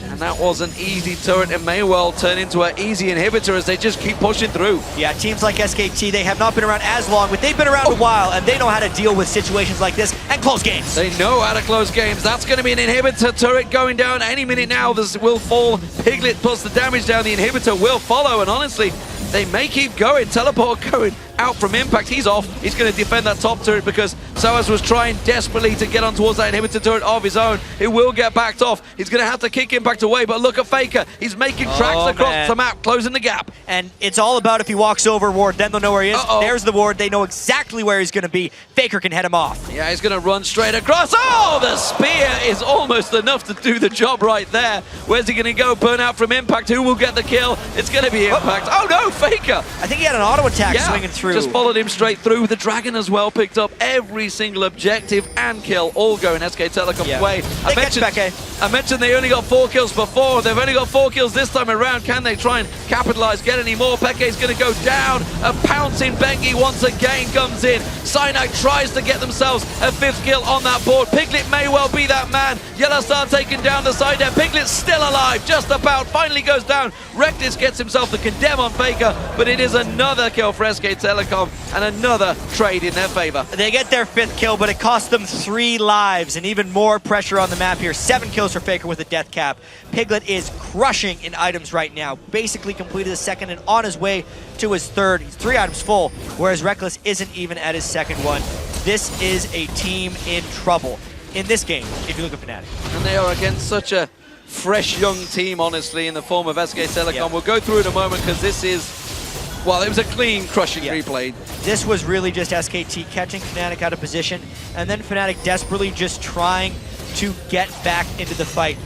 and that was an easy turret. It may well turn into an easy inhibitor as they just keep pushing through. Yeah, teams like SKT, they have not been around as long, but they've been around a while, and they know how to deal with situations like this and close games. They know how to close games. That's going to be an inhibitor turret going down any minute now. This will fall. Piglet puts the damage down. The inhibitor will follow, and honestly, they may keep going. Teleport going out from Impact. He's off. He's going to defend that top turret because sOAZ was trying desperately to get on towards that inhibitor turret of his own. It will get backed off. He's going to have to kick Impact away, but look at Faker. He's making tracks across the map, closing the gap. And it's all about if he walks over ward, then they'll know where he is. There's the ward. They know exactly where he's going to be. Faker can head him off. Yeah, he's going to run straight across. Oh, the spear is almost enough to do the job right there. Where's he going to go? Burnout from Impact. Who will get the kill? It's going to be Impact. Oh no, Faker. I think he had an auto attack swinging through. Just followed him straight through. The Dragon as well picked up every single objective and kill, all going SK Telecom's way. I mentioned they only got 4 kills before. They've only got 4 kills this time around. Can they try and capitalize, get any more? Peke's going to go down. A pouncing bengi once again comes in. Cyanide tries to get themselves a 5th kill on that board. Piglet may well be that man. YellOwStaR taking down the side there. Piglet's still alive, just about. Finally goes down. Rekkles gets himself the condemn on Faker, but it is another kill for SK Telecom and another trade in their favor. They get their 5th kill, but it cost them 3 lives and even more pressure on the map here. 7 kills for Faker with a death cap. Piglet is crushing in items right now. Basically completed his 2nd and on his way to his 3rd. He's 3 items full, whereas Rekkles isn't even at his 2nd one. This is a team in trouble in this game, if you look at Fnatic. And they are against such a fresh young team, honestly, in the form of SK Telecom. We'll go through it in a moment because this is, well, it was a clean, crushing replay. This was really just SKT catching Fnatic out of position, and then Fnatic desperately just trying to get back into the fight.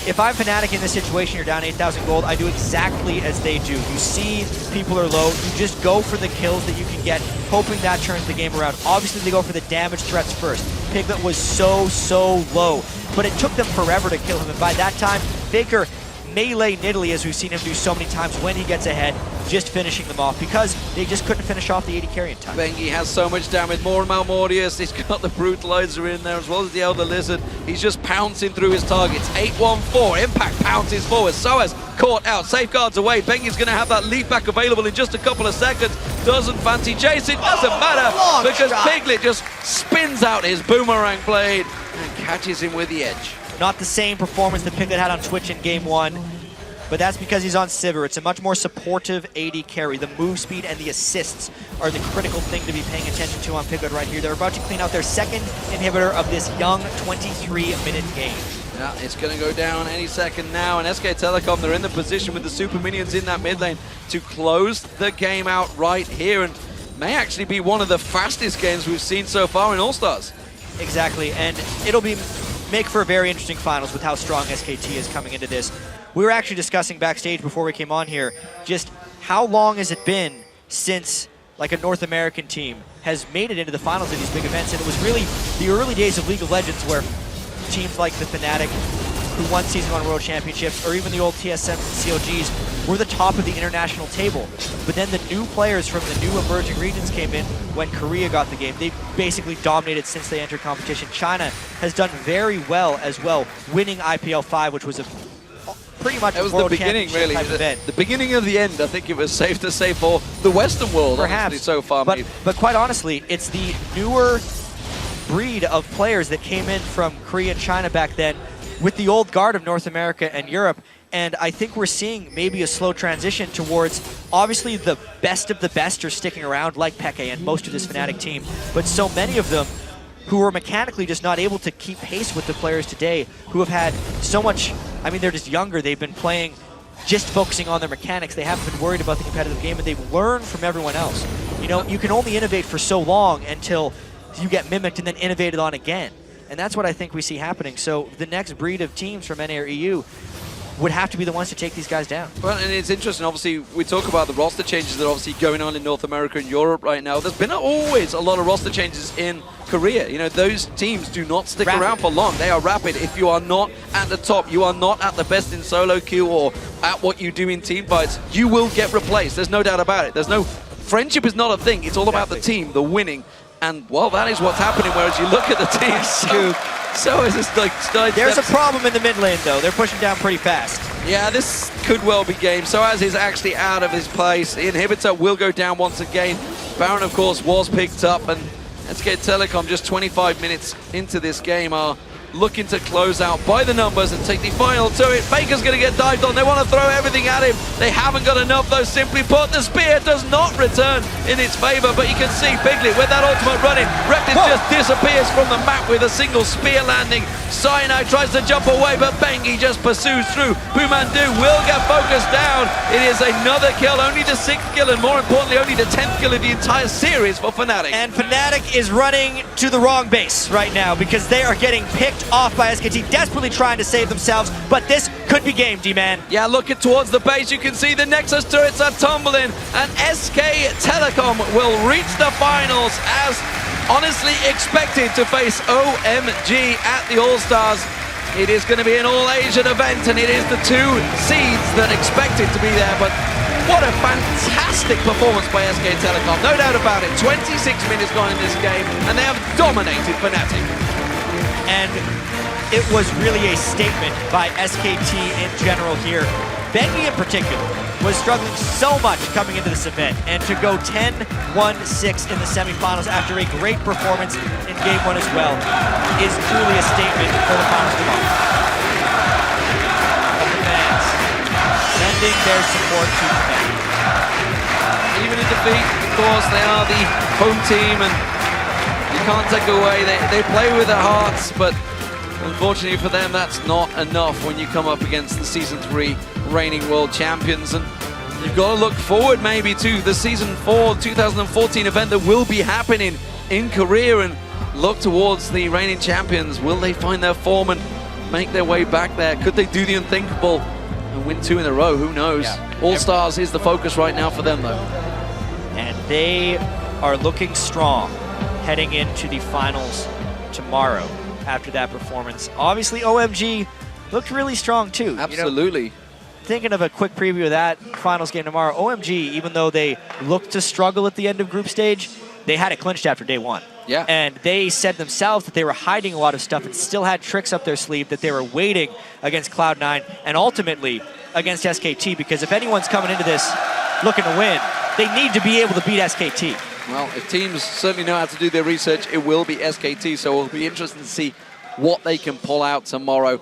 If I'm Fnatic in this situation, you're down 8,000 gold, I do exactly as they do. You see people are low, you just go for the kills that you can get, hoping that turns the game around. Obviously, they go for the damage threats first. Piglet was so low, but it took them forever to kill him, and by that time, Faker melee Nidalee, as we've seen him do so many times when he gets ahead, just finishing them off because they just couldn't finish off the AD carry in time. Bengi has so much damage, more and Malmortius. He's got the Brutalizer in there as well as the Elder Lizard. He's just pouncing through his targets. 8-1-4, Impact pounces forward. sOAZ caught out, safeguards away. Bengi's going to have that leap back available in just a couple of seconds. Doesn't fancy chasing, doesn't matter because Piglet just spins out his boomerang blade and catches him with the edge. Not the same performance that Piglet had on Twitch in Game 1, but that's because he's on Sivir. It's a much more supportive AD carry. The move speed and the assists are the critical thing to be paying attention to on Piglet right here. They're about to clean out their 2nd inhibitor of this young 23-minute game. Yeah, it's going to go down any second now, and SK Telecom, they're in the position with the super minions in that mid lane to close the game out right here, and may actually be one of the fastest games we've seen so far in All-Stars. Exactly, and it'll make for a very interesting finals with how strong SKT is coming into this. We were actually discussing backstage before we came on here just how long has it been since like a North American team has made it into the finals of these big events, and it was really the early days of League of Legends where teams like the Fnatic, who won Season 1 World Championships, or even the old TSMs and COGs, were the top of the international table. But then the new players from the new emerging regions came in when Korea got the game. They basically dominated since they entered competition. China has done very well as well, winning IPL 5, which was a pretty much it was world the beginning, really. The beginning of the end, I think it was safe to say, for the Western world, perhaps, so far. But quite honestly, it's the newer breed of players that came in from Korea and China back then with the old guard of North America and Europe. And I think we're seeing maybe a slow transition towards, obviously the best of the best are sticking around, like Peke and most of this Fnatic team, but so many of them who are mechanically just not able to keep pace with the players today, who have had so much, I mean, they're just younger, they've been playing just focusing on their mechanics, they haven't been worried about the competitive game, and they've learned from everyone else. You know, you can only innovate for so long until you get mimicked and then innovated on again. And that's what I think we see happening. So the next breed of teams from NA or EU would have to be the ones to take these guys down. Well, and it's interesting, obviously, we talk about the roster changes that are obviously going on in North America and Europe right now. There's been always a lot of roster changes in Korea. You know, those teams do not stick around for long. They are rapid. If you are not at the top, you are not at the best in solo queue or at what you do in team fights, you will get replaced. There's no doubt about it. There's no... Friendship is not a thing. It's all about the team, the winning. And, well, that is what's happening, whereas you look at the team, so is this like... There's a problem in the mid lane, though. They're pushing down pretty fast. Yeah, this could well be game. sOAZ is actually out of his place. The inhibitor will go down once again. Baron, of course, was picked up, and SK Telecom, just 25 minutes into this game, are looking to close out by the numbers and take the final to it. Faker's going to get dived on. They want to throw everything at him. They haven't got enough, though. Simply put, the spear does not return in its favor, but you can see Piglet with that ultimate running. Rekkles just disappears from the map with a single spear landing. Cyanide tries to jump away, but bengi just pursues through. Bumandu will get focused down. It is another kill, only the 6th kill, and more importantly, only the 10th kill of the entire series for Fnatic. And Fnatic is running to the wrong base right now because they are getting picked off by SKT, desperately trying to save themselves, but this could be game, D-Man. Yeah, looking towards the base, you can see the Nexus turrets are tumbling, and SK Telecom will reach the finals as honestly expected to face OMG at the All-Stars. It is going to be an all-Asian event, and it is the 2 seeds that expected to be there, but what a fantastic performance by SK Telecom, no doubt about it. 26 minutes gone in this game, and they have dominated Fnatic. And it was really a statement by SKT in general here. bengi in particular was struggling so much coming into this event, and to go 10-1-6 in the semifinals after a great performance in Game 1 as well is truly a statement for the finals tomorrow. The fans sending their support to Fnatic. Even in defeat, of course, they are the home team, and you can't take away. They play with their hearts, but unfortunately for them, that's not enough when you come up against the Season 3 reigning world champions. And you've got to look forward maybe to the Season 4 2014 event that will be happening in Korea and look towards the reigning champions. Will they find their form and make their way back there? Could they do the unthinkable and win 2 in a row? Who knows? Yeah. All-Stars is the focus right now for them, though. And they are looking strong heading into the finals tomorrow after that performance. Obviously, OMG looked really strong too. Absolutely. You know, thinking of a quick preview of that finals game tomorrow, OMG, even though they looked to struggle at the end of group stage, they had it clinched after day 1. Yeah. And they said themselves that they were hiding a lot of stuff and still had tricks up their sleeve, that they were waiting against Cloud9 and ultimately against SKT, because if anyone's coming into this looking to win, they need to be able to beat SKT. Well, if teams certainly know how to do their research, it will be SKT, so it'll be interesting to see what they can pull out tomorrow.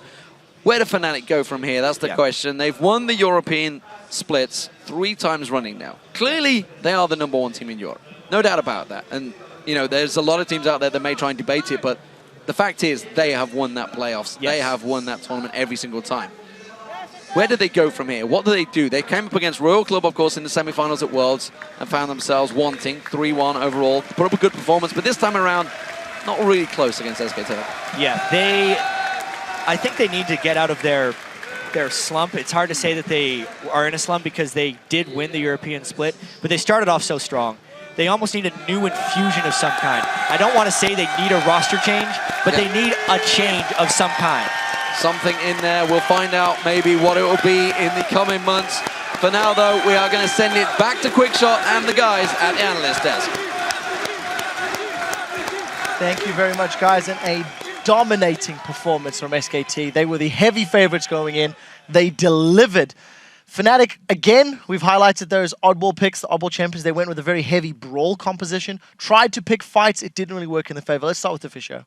Where do Fnatic go from here? That's the question. They've won the European splits 3 times running now. Clearly, they are the #1 team in Europe. No doubt about that. And, you know, there's a lot of teams out there that may try and debate it, but the fact is they have won that playoffs. Yes. They have won that tournament every single time. Where do they go from here? What do? They came up against Royal Club, of course, in the semifinals at Worlds and found themselves wanting 3-1 overall. Put up a good performance, but this time around, not really close against SKT. Yeah, I think they need to get out of their slump. It's hard to say that they are in a slump because they did win the European split, but they started off so strong. They almost need a new infusion of some kind. I don't want to say they need a roster change, but they need a change of some kind. Something in there. We'll find out maybe what it will be in the coming months. For now, though, we are going to send it back to Quickshot and the guys at the analyst desk. Thank you very much, guys, and a dominating performance from SKT. They were the heavy favorites going in. They delivered. Fnatic, again, we've highlighted those oddball picks, the oddball champions. They went with a very heavy brawl composition, tried to pick fights. It didn't really work in their favor. Let's start with the Fisher.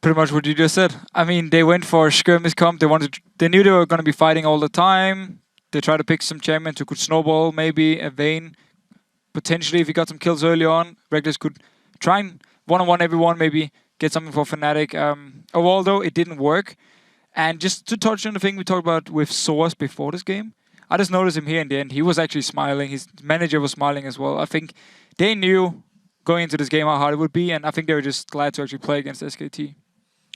Pretty much what you just said. I mean, they went for skirmish comp. They knew they were going to be fighting all the time. They tried to pick some champions who could snowball, maybe a Vayne. Potentially, if he got some kills early on, Rekkles could try and one-on-one everyone, maybe get something for Fnatic. Overall, though, it didn't work. And just to touch on the thing we talked about with sOAZ before this game, I just noticed him here in the end. He was actually smiling. His manager was smiling as well. I think they knew going into this game how hard it would be, and I think they were just glad to actually play against SKT.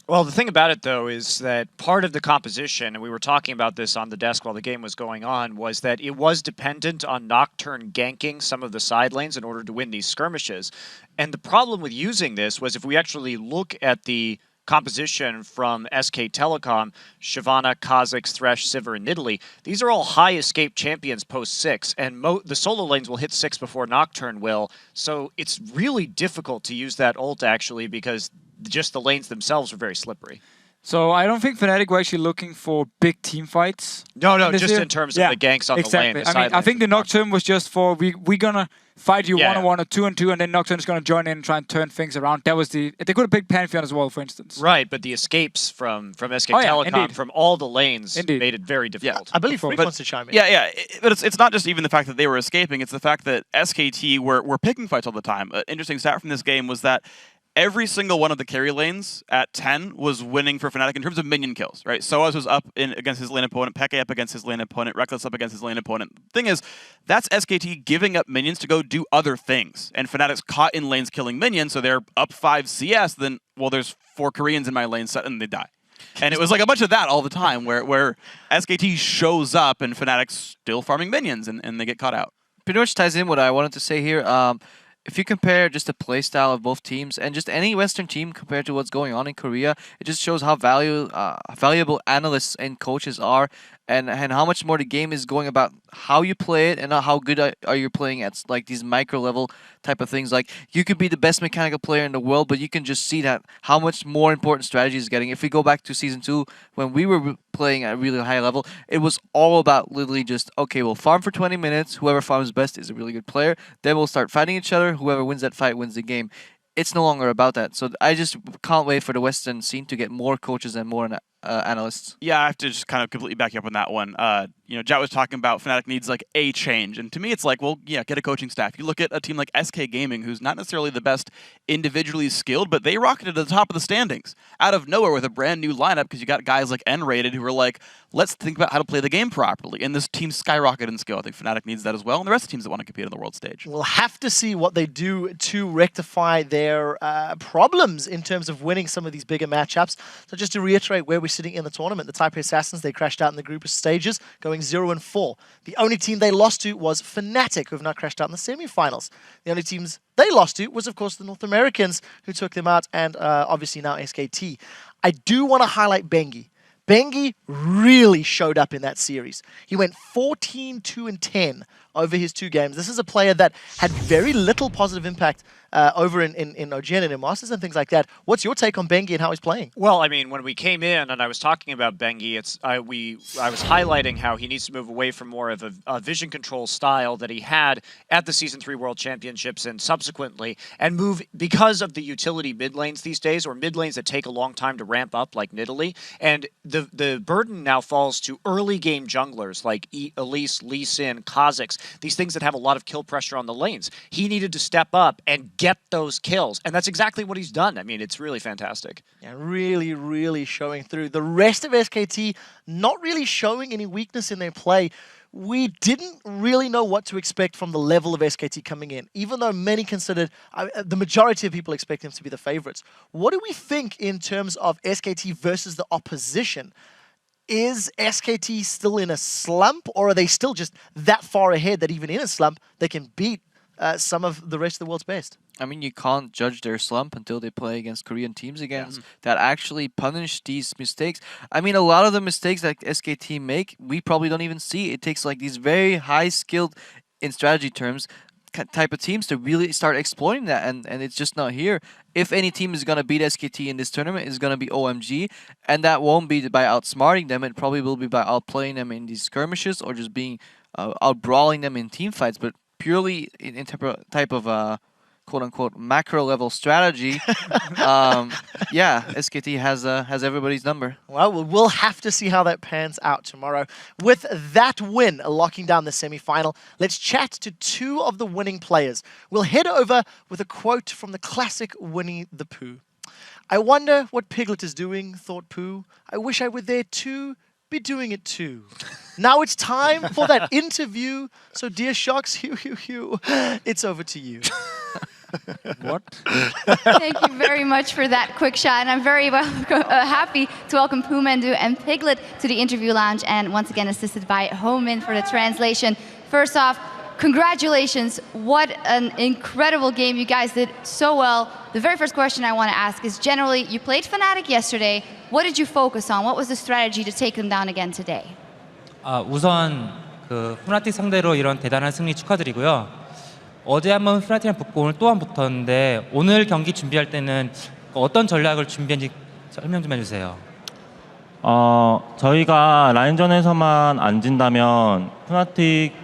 Well, the thing about it, though, is that part of the composition, and we were talking about this on the desk while the game was going on, was that it was dependent on Nocturne ganking some of the side lanes in order to win these skirmishes. And the problem with using this was if we actually look at the composition from SK Telecom, Shyvana, Kha'Zix, Thresh, Sivir, and Nidalee, these are all high escape champions post 6, and the solo lanes will hit 6 before Nocturne will, so it's really difficult to use that ult, actually, because just the lanes themselves are very slippery. So I don't think Fnatic were actually looking for big team fights. No, just in terms of the ganks on the lane. I mean, I think the Nocturne was just for we're gonna fight you Yeah, one-on-one or 2-on-2, and then Nocturne is going to join in and try and turn things around. That was they could have picked Pantheon as well, for instance. Right, but the escapes from SK Oh, yeah, Telecom indeed. from all the lanes Indeed. made it very difficult. I believe Freak But- wants to chime in. Yeah, but it's not just even the fact that they were escaping, it's the fact that SKT were picking fights all the time. An interesting stat from this game was that every single one of the carry lanes at 10 was winning for Fnatic in terms of minion kills, right? sOAZ was up against his lane opponent, Peke up against his lane opponent, Rekkles up against his lane opponent. Thing is, that's SKT giving up minions to go do other things. And Fnatic's caught in lanes killing minions, so they're up 5 CS, then, well, there's 4 Koreans in my lane set, and they die. And it was like a bunch of that all the time, where SKT shows up and Fnatic's still farming minions, and they get caught out. Pretty much ties in what I wanted to say here. If you compare just the play style of both teams and just any Western team compared to what's going on in Korea, it just shows how valuable analysts and coaches are, and how much more the game is going about how you play it and not how good are you playing at like these micro level type of things. Like you could be the best mechanical player in the world, but you can just see that how much more important strategy is getting. If we go back to Season 2, when we were playing at a really high level, it was all about literally just, okay, we'll farm for 20 minutes, whoever farms best is a really good player, then we'll start fighting each other, whoever wins that fight wins the game. It's no longer about that. So I just can't wait for the Western scene to get more coaches and more analysts. Yeah, I have to just kind of completely back you up on that one. Jat was talking about Fnatic needs like a change, and to me it's like, well, yeah, get a coaching staff. You look at a team like SK Gaming, who's not necessarily the best individually skilled, but they rocketed to the top of the standings out of nowhere with a brand new lineup because you got guys like N-rated who are like, let's think about how to play the game properly. And this team skyrocketed in skill. I think Fnatic needs that as well, and the rest of the teams that want to compete on the world stage. We'll have to see what they do to rectify their problems in terms of winning some of these bigger matchups. So just to reiterate where we're sitting in the tournament, the Taipei Assassins, they crashed out in the group stages, going 0-4. The only team they lost to was Fnatic, who have now crashed out in the semifinals. The only teams they lost to was, of course, the North Americans, who took them out, and obviously now SKT. I do want to highlight Bengi. Bengi really showed up in that series. He went 14-2-10 over his 2 games. This is a player that had very little positive impact over in OGN and in Masters and things like that. What's your take on Bengi and how he's playing? Well, I mean, when we came in and I was talking about Bengi, I was highlighting how he needs to move away from more of a vision control style that he had at the Season 3 World Championships and subsequently, and move because of the utility mid lanes these days, or mid lanes that take a long time to ramp up, like Nidalee. And the burden now falls to early game junglers like Elise, Lee Sin, Kha'Zix, these things that have a lot of kill pressure on the lanes. He needed to step up and get those kills, and that's exactly what he's done. I mean, it's really fantastic. Yeah, really, really showing through. The rest of SKT not really showing any weakness in their play. We didn't really know what to expect from the level of SKT coming in, even though many considered, the majority of people expect them to be the favorites. What do we think in terms of SKT versus the opposition? Is SKT still in a slump, or are they still just that far ahead that even in a slump, they can beat some of the rest of the world's best? I mean, you can't judge their slump until they play against Korean teams that actually punish these mistakes. I mean, a lot of the mistakes that SKT make, we probably don't even see. It takes like these very high-skilled, in strategy terms, type of teams to really start exploiting that, and it's just not here. If any team is going to beat SKT in this tournament, it's going to be OMG, and that won't be by outsmarting them. It probably will be by outplaying them in these skirmishes or just being out-brawling them in team fights, but purely in type of quote-unquote macro-level strategy, yeah, SKT has everybody's number. Well, we'll have to see how that pans out tomorrow. With that win locking down the semi-final, let's chat to 2 of the winning players. We'll head over with a quote from the classic Winnie the Pooh. "I wonder what Piglet is doing, thought Pooh. I wish I were there too, be doing it too." Now it's time for that interview. So dear Shocks, it's over to you. What? Thank you very much for that quick shot, and I'm very happy to welcome Poohmandu and Piglet to the interview lounge, and once again assisted by Homin for the translation. First off, congratulations. What an incredible game. You guys did so well. The very first question I want to ask is, generally, you played Fnatic yesterday. What did you focus on? What was the strategy to take them down again today? 우선 그 푸나틱 상대로 이런 대단한 승리 축하드리고요. 어제 한번 푸나틱이랑 붙고 오늘 또 한 번 붙었는데 오늘 경기 준비할 때는 어떤 전략을 준비했는지 설명 좀 해주세요. 저희가 라인전에서만 안 진다면 푸나틱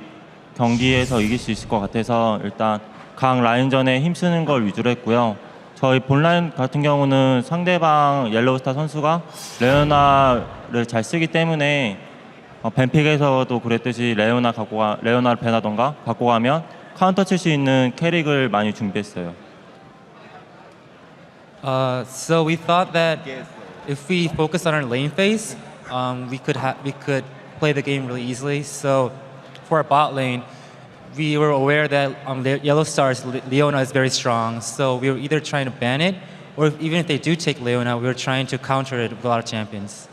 경기에서 이길 수 있을 것 같아서 일단 각 라인전에 힘쓰는 걸 위주로 했고요. 저희 본라인 같은 경우는 상대방 옐로우스타 선수가 레오나를 잘 쓰기 때문에 뱀픽에서도 그랬듯이 레오나를 배나던가 갖고 가면 카운터 칠 수 있는 캐릭을 많이 준비했어요. So we thought that if we focus on our lane phase, we could play the game really easily. So for our bot lane, we were aware that YellOwStar's Leona is very strong. So we were either trying to ban it, or even if they do take Leona, we were trying to counter it with a lot of champions.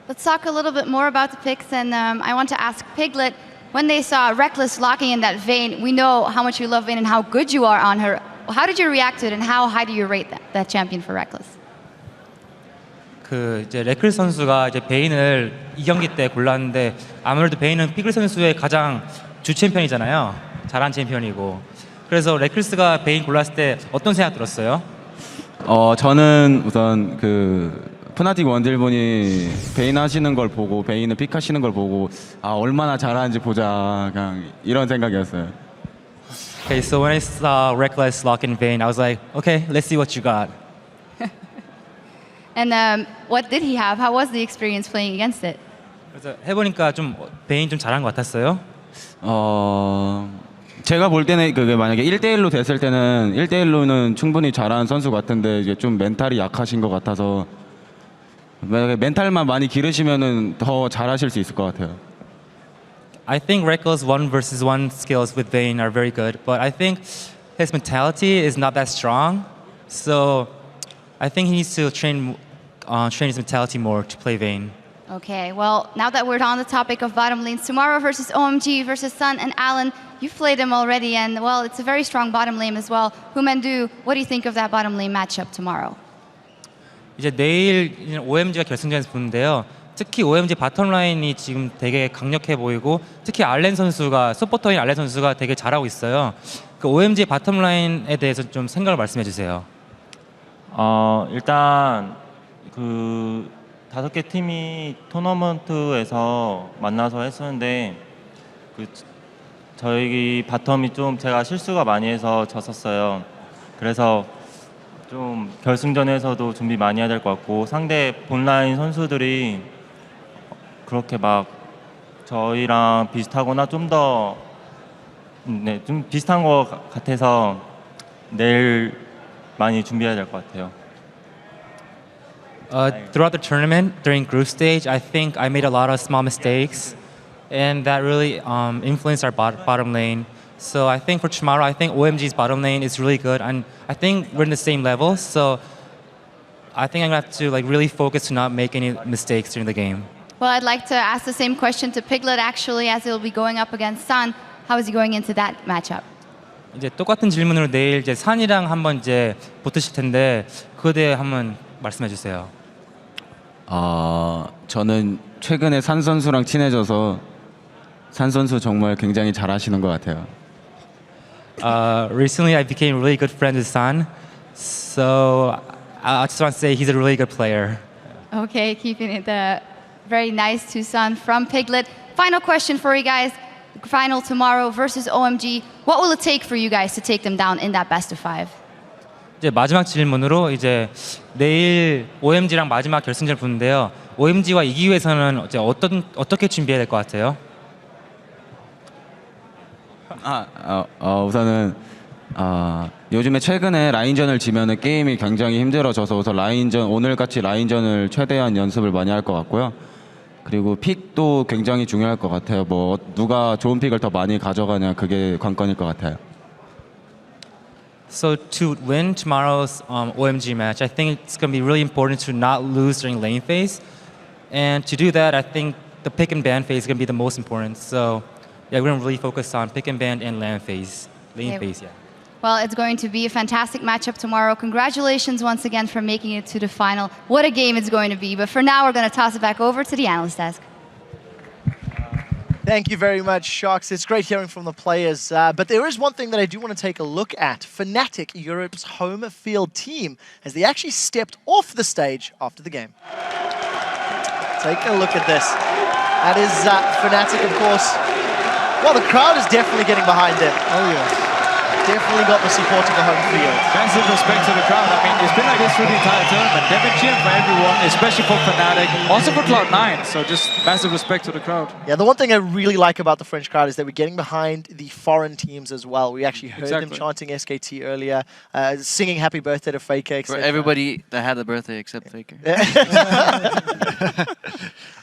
Let's talk a little bit more about the picks, and I want to ask Piglet, when they saw Rekkles locking in that Vayne, we know how much you love Vayne and how good you are on her. How did you react to it, and how high do you rate that champion for Rekkles? 이제 레클 선수가 이제 베인을 이 경기 때 골랐는데 아무래도 베인은 피글 선수의 가장 주 챔피언이잖아요. 잘한 챔피언이고. 그래서 레클스가 베인 골랐을 때 어떤 생각 들었어요? 저는 우선 푸나틱 원딜분이 베인 하시는 걸 보고 베인을 픽하시는 걸 보고 얼마나 잘하는지 보자 그냥 이런 생각이었어요. Okay, so when I saw Rekkles lock in Vayne, I was like, okay, let's see what you got. And what did he have? How was the experience playing against it? 그래서 해보니까 좀 베인 좀 잘한 것 같았어요. 제가 볼 때는 그게 만약에 1대1로 됐을 때는 1대1로는 충분히 잘하는 선수 같은데 이게 좀 멘탈이 약하신 것 같아서 만약에 멘탈만 많이 기르시면은 더 잘하실 수 있을 것 같아요. I think Rekkles 1v1 skills with Vayne are very good, but I think his mentality is not that strong. So I think he needs to train his mentality more to play Vayne. Okay, well, now that we're on the topic of bottom lanes, tomorrow versus OMG versus Sun and Alan, you've played them already, and well, it's a very strong bottom lane as well. Humandu, what do you think of that bottom lane matchup tomorrow? 이제 내일 OMG가 결승전에서 보는데요. 특히 OMG 바텀 라인이 지금 되게 강력해 보이고 특히 알렌 선수가 서포터인 알렌 선수가 되게 잘하고 있어요. 그 OMG 바텀 라인에 대해서 좀 생각을 말씀해 주세요. 일단 5개 팀이 토너먼트에서 만나서 했었는데 저희 바텀이 좀 제가 실수가 많이 해서 졌었어요. 그래서 좀 결승전에서도 준비 많이 해야 될 것 같고 상대 본라인 선수들이 그렇게 막 저희랑 비슷하거나 좀 비슷한 것 같아서 내일 많이 준비해야 될 것 같아요. Throughout the tournament, during group stage, I think I made a lot of small mistakes, and that really influenced our bottom lane. So I think for tomorrow, I think OMG's bottom lane is really good, and I think we're in the same level. So I think I'm gonna have to really focus to not make any mistakes during the game. Well, I'd like to ask the same question to Piglet actually, as he'll be going up against Sun. How is he going into that matchup? 이제 똑같은 질문으로 내일 이제 산이랑 한번 이제 붙으실 텐데 그에 대해 한번 말씀해 주세요. 저는 최근에 산 선수랑 친해져서 산 선수 정말 굉장히 잘하시는 것 같아요. Recently, I became really good friends with San, so I just want to say he's a really good player. Okay, keeping it very nice to Sun from Piglet. Final question for you guys. Final tomorrow versus OMG. What will it take for you guys to take them down in that best of 5? 이제 마지막 질문으로 이제 내일 OMG랑 마지막 결승전을 붙는데요. OMG와 이기기 위해서는 이제 어떻게 준비해야 될 것 같아요? 우선은 요즘에 최근에 라인전을 지면은 게임이 굉장히 힘들어져서 우선 오늘같이 라인전을 최대한 연습을 많이 할 것 같고요. 그리고 픽도 굉장히 중요할 것 같아요. 뭐 누가 좋은 픽을 더 많이 가져가냐 그게 관건일 것 같아요. So to win tomorrow's OMG match, I think it's going to be really important to not lose during lane phase. And to do that, I think the pick and ban phase is going to be the most important. So yeah, we're going to really focus on pick and ban and lane phase. Well, it's going to be a fantastic matchup tomorrow. Congratulations once again for making it to the final. What a game it's going to be. But for now, we're going to toss it back over to the analyst desk. Thank you very much, Sharks. It's great hearing from the players. But there is one thing that I do want to take a look at. Fnatic, Europe's home field team, as they actually stepped off the stage after the game. Take a look at this. That is Fnatic, of course. Well, the crowd is definitely getting behind them. Oh yeah. Definitely got the support of the home field. Massive respect to the crowd. I mean, it's been like this through the entire tournament. They've been cheering for everyone, especially for Fnatic, also for Cloud9. So just massive respect to the crowd. Yeah, the one thing I really like about the French crowd is that we're getting behind the foreign teams as well. We actually heard them chanting SKT earlier, singing happy birthday to xPeke. For everybody that had a birthday except Faker.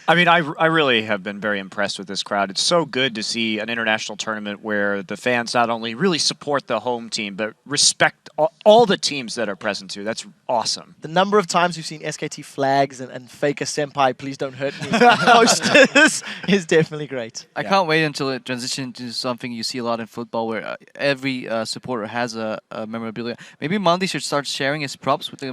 I mean, I really have been very impressed with this crowd. It's so good to see an international tournament where the fans not only really support the home team, but respect all the teams that are present too. That's awesome. The number of times we've seen SKT flags and Faker Senpai, please don't hurt me, posters is definitely great. I can't wait until it transitions to something you see a lot in football where every supporter has a memorabilia. Maybe Monty should start sharing his props with the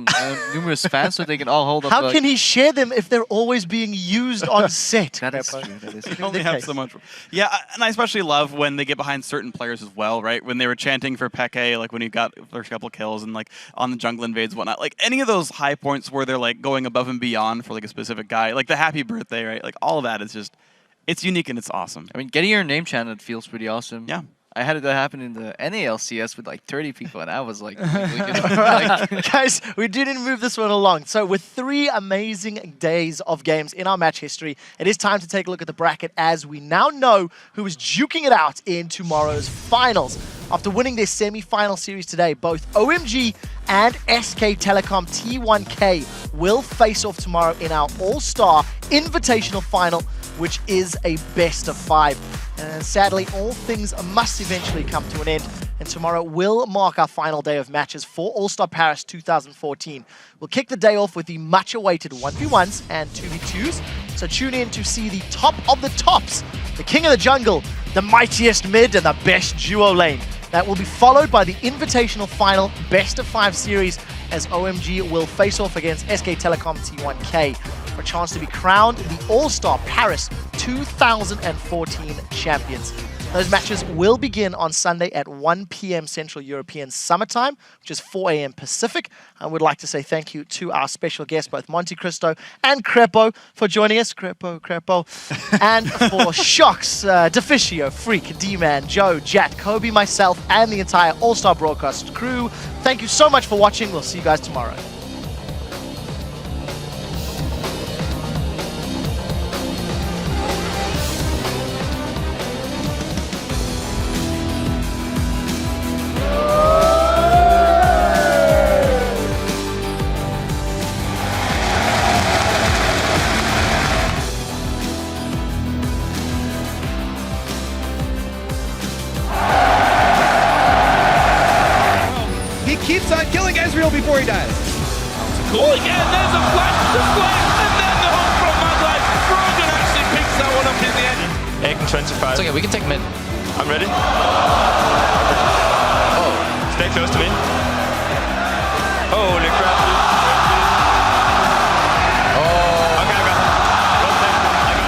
numerous fans so they can all hold up. How can he share them if they're always being used on set? That is true. That is You only have so much. Yeah, and I especially love when they get behind certain players as well, right? When they were chanting for xPeke, like when he got the first couple kills and like on the jungle invades and whatnot. Like any of those high points where they're like going above and beyond for like a specific guy, like the happy birthday, right? Like all of that is just, it's unique and it's awesome. I mean, getting your name chanted feels pretty awesome. Yeah. I had that happen in the NALCS with like 30 people, and I was like, Guys, we didn't move this one along. So with 3 amazing days of games in our match history, it is time to take a look at the bracket as we now know who is duking it out in tomorrow's finals. After winning their semi-final series today, both OMG and SK Telecom T1 K will face off tomorrow in our All-Star Invitational Final, which is a best of 5. And sadly, all things must eventually come to an end, and tomorrow will mark our final day of matches for All-Star Paris 2014. We'll kick the day off with the much-awaited 1v1s and 2v2s, so tune in to see the top of the tops, the king of the jungle, the mightiest mid, and the best duo lane. That will be followed by the Invitational Final Best of 5 series, as OMG will face off against SK Telecom T1 K for a chance to be crowned the All-Star Paris 2014 champions. Those matches will begin on Sunday at 1 p.m. Central European Summer Time, which is 4 a.m. Pacific. I would like to say thank you to our special guests, both Monte Cristo and Crepo, for joining us. Crepo. And for Shocks, Deficio, Freak, D-Man, Joe, Jat, Kobe, myself, and the entire All-Star Broadcast crew. Thank you so much for watching. We'll see you guys tomorrow. Before he dies. Cool again, there's a flash, and then the hook from Madlai. Frogan actually picks that one up in the end. Aiken 25. It's okay, we can take mid. I'm ready. Oh, stay close to me. Holy crap. Oh. Okay,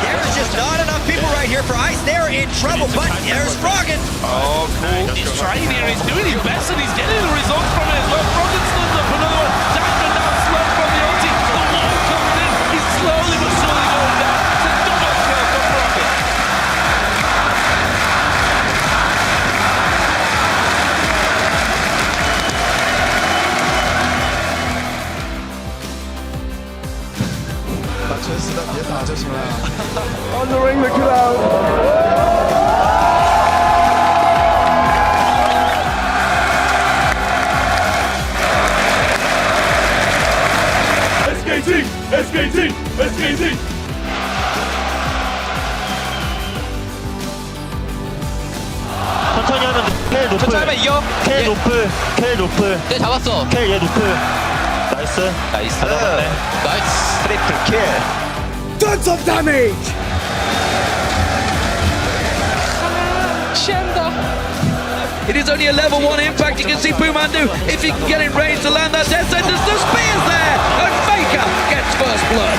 there's just not enough people right here for Ice. They're in trouble, but there's Frogan. Oh, cool. He's trying here, he's doing his best, and he's getting the results from it as well. Frogan slams up another one. Down slow from the ulti. The wall comes in. He's slowly but surely going down. It's a double kill for Frogan. Honoring the crowd. SKT! SKT! 천천히 하면 K 노플. 천천히 하면 이겨. K 노플. K 노플. 네, 잡았어. K 얘 노플. 나이스. 나이스. 나이스. 트리플 킬. Tons of damage! It is only a level 1 impact. You can see Pumandu, if he can get in range to land that death sentence, the spear's there, and Faker gets first blood.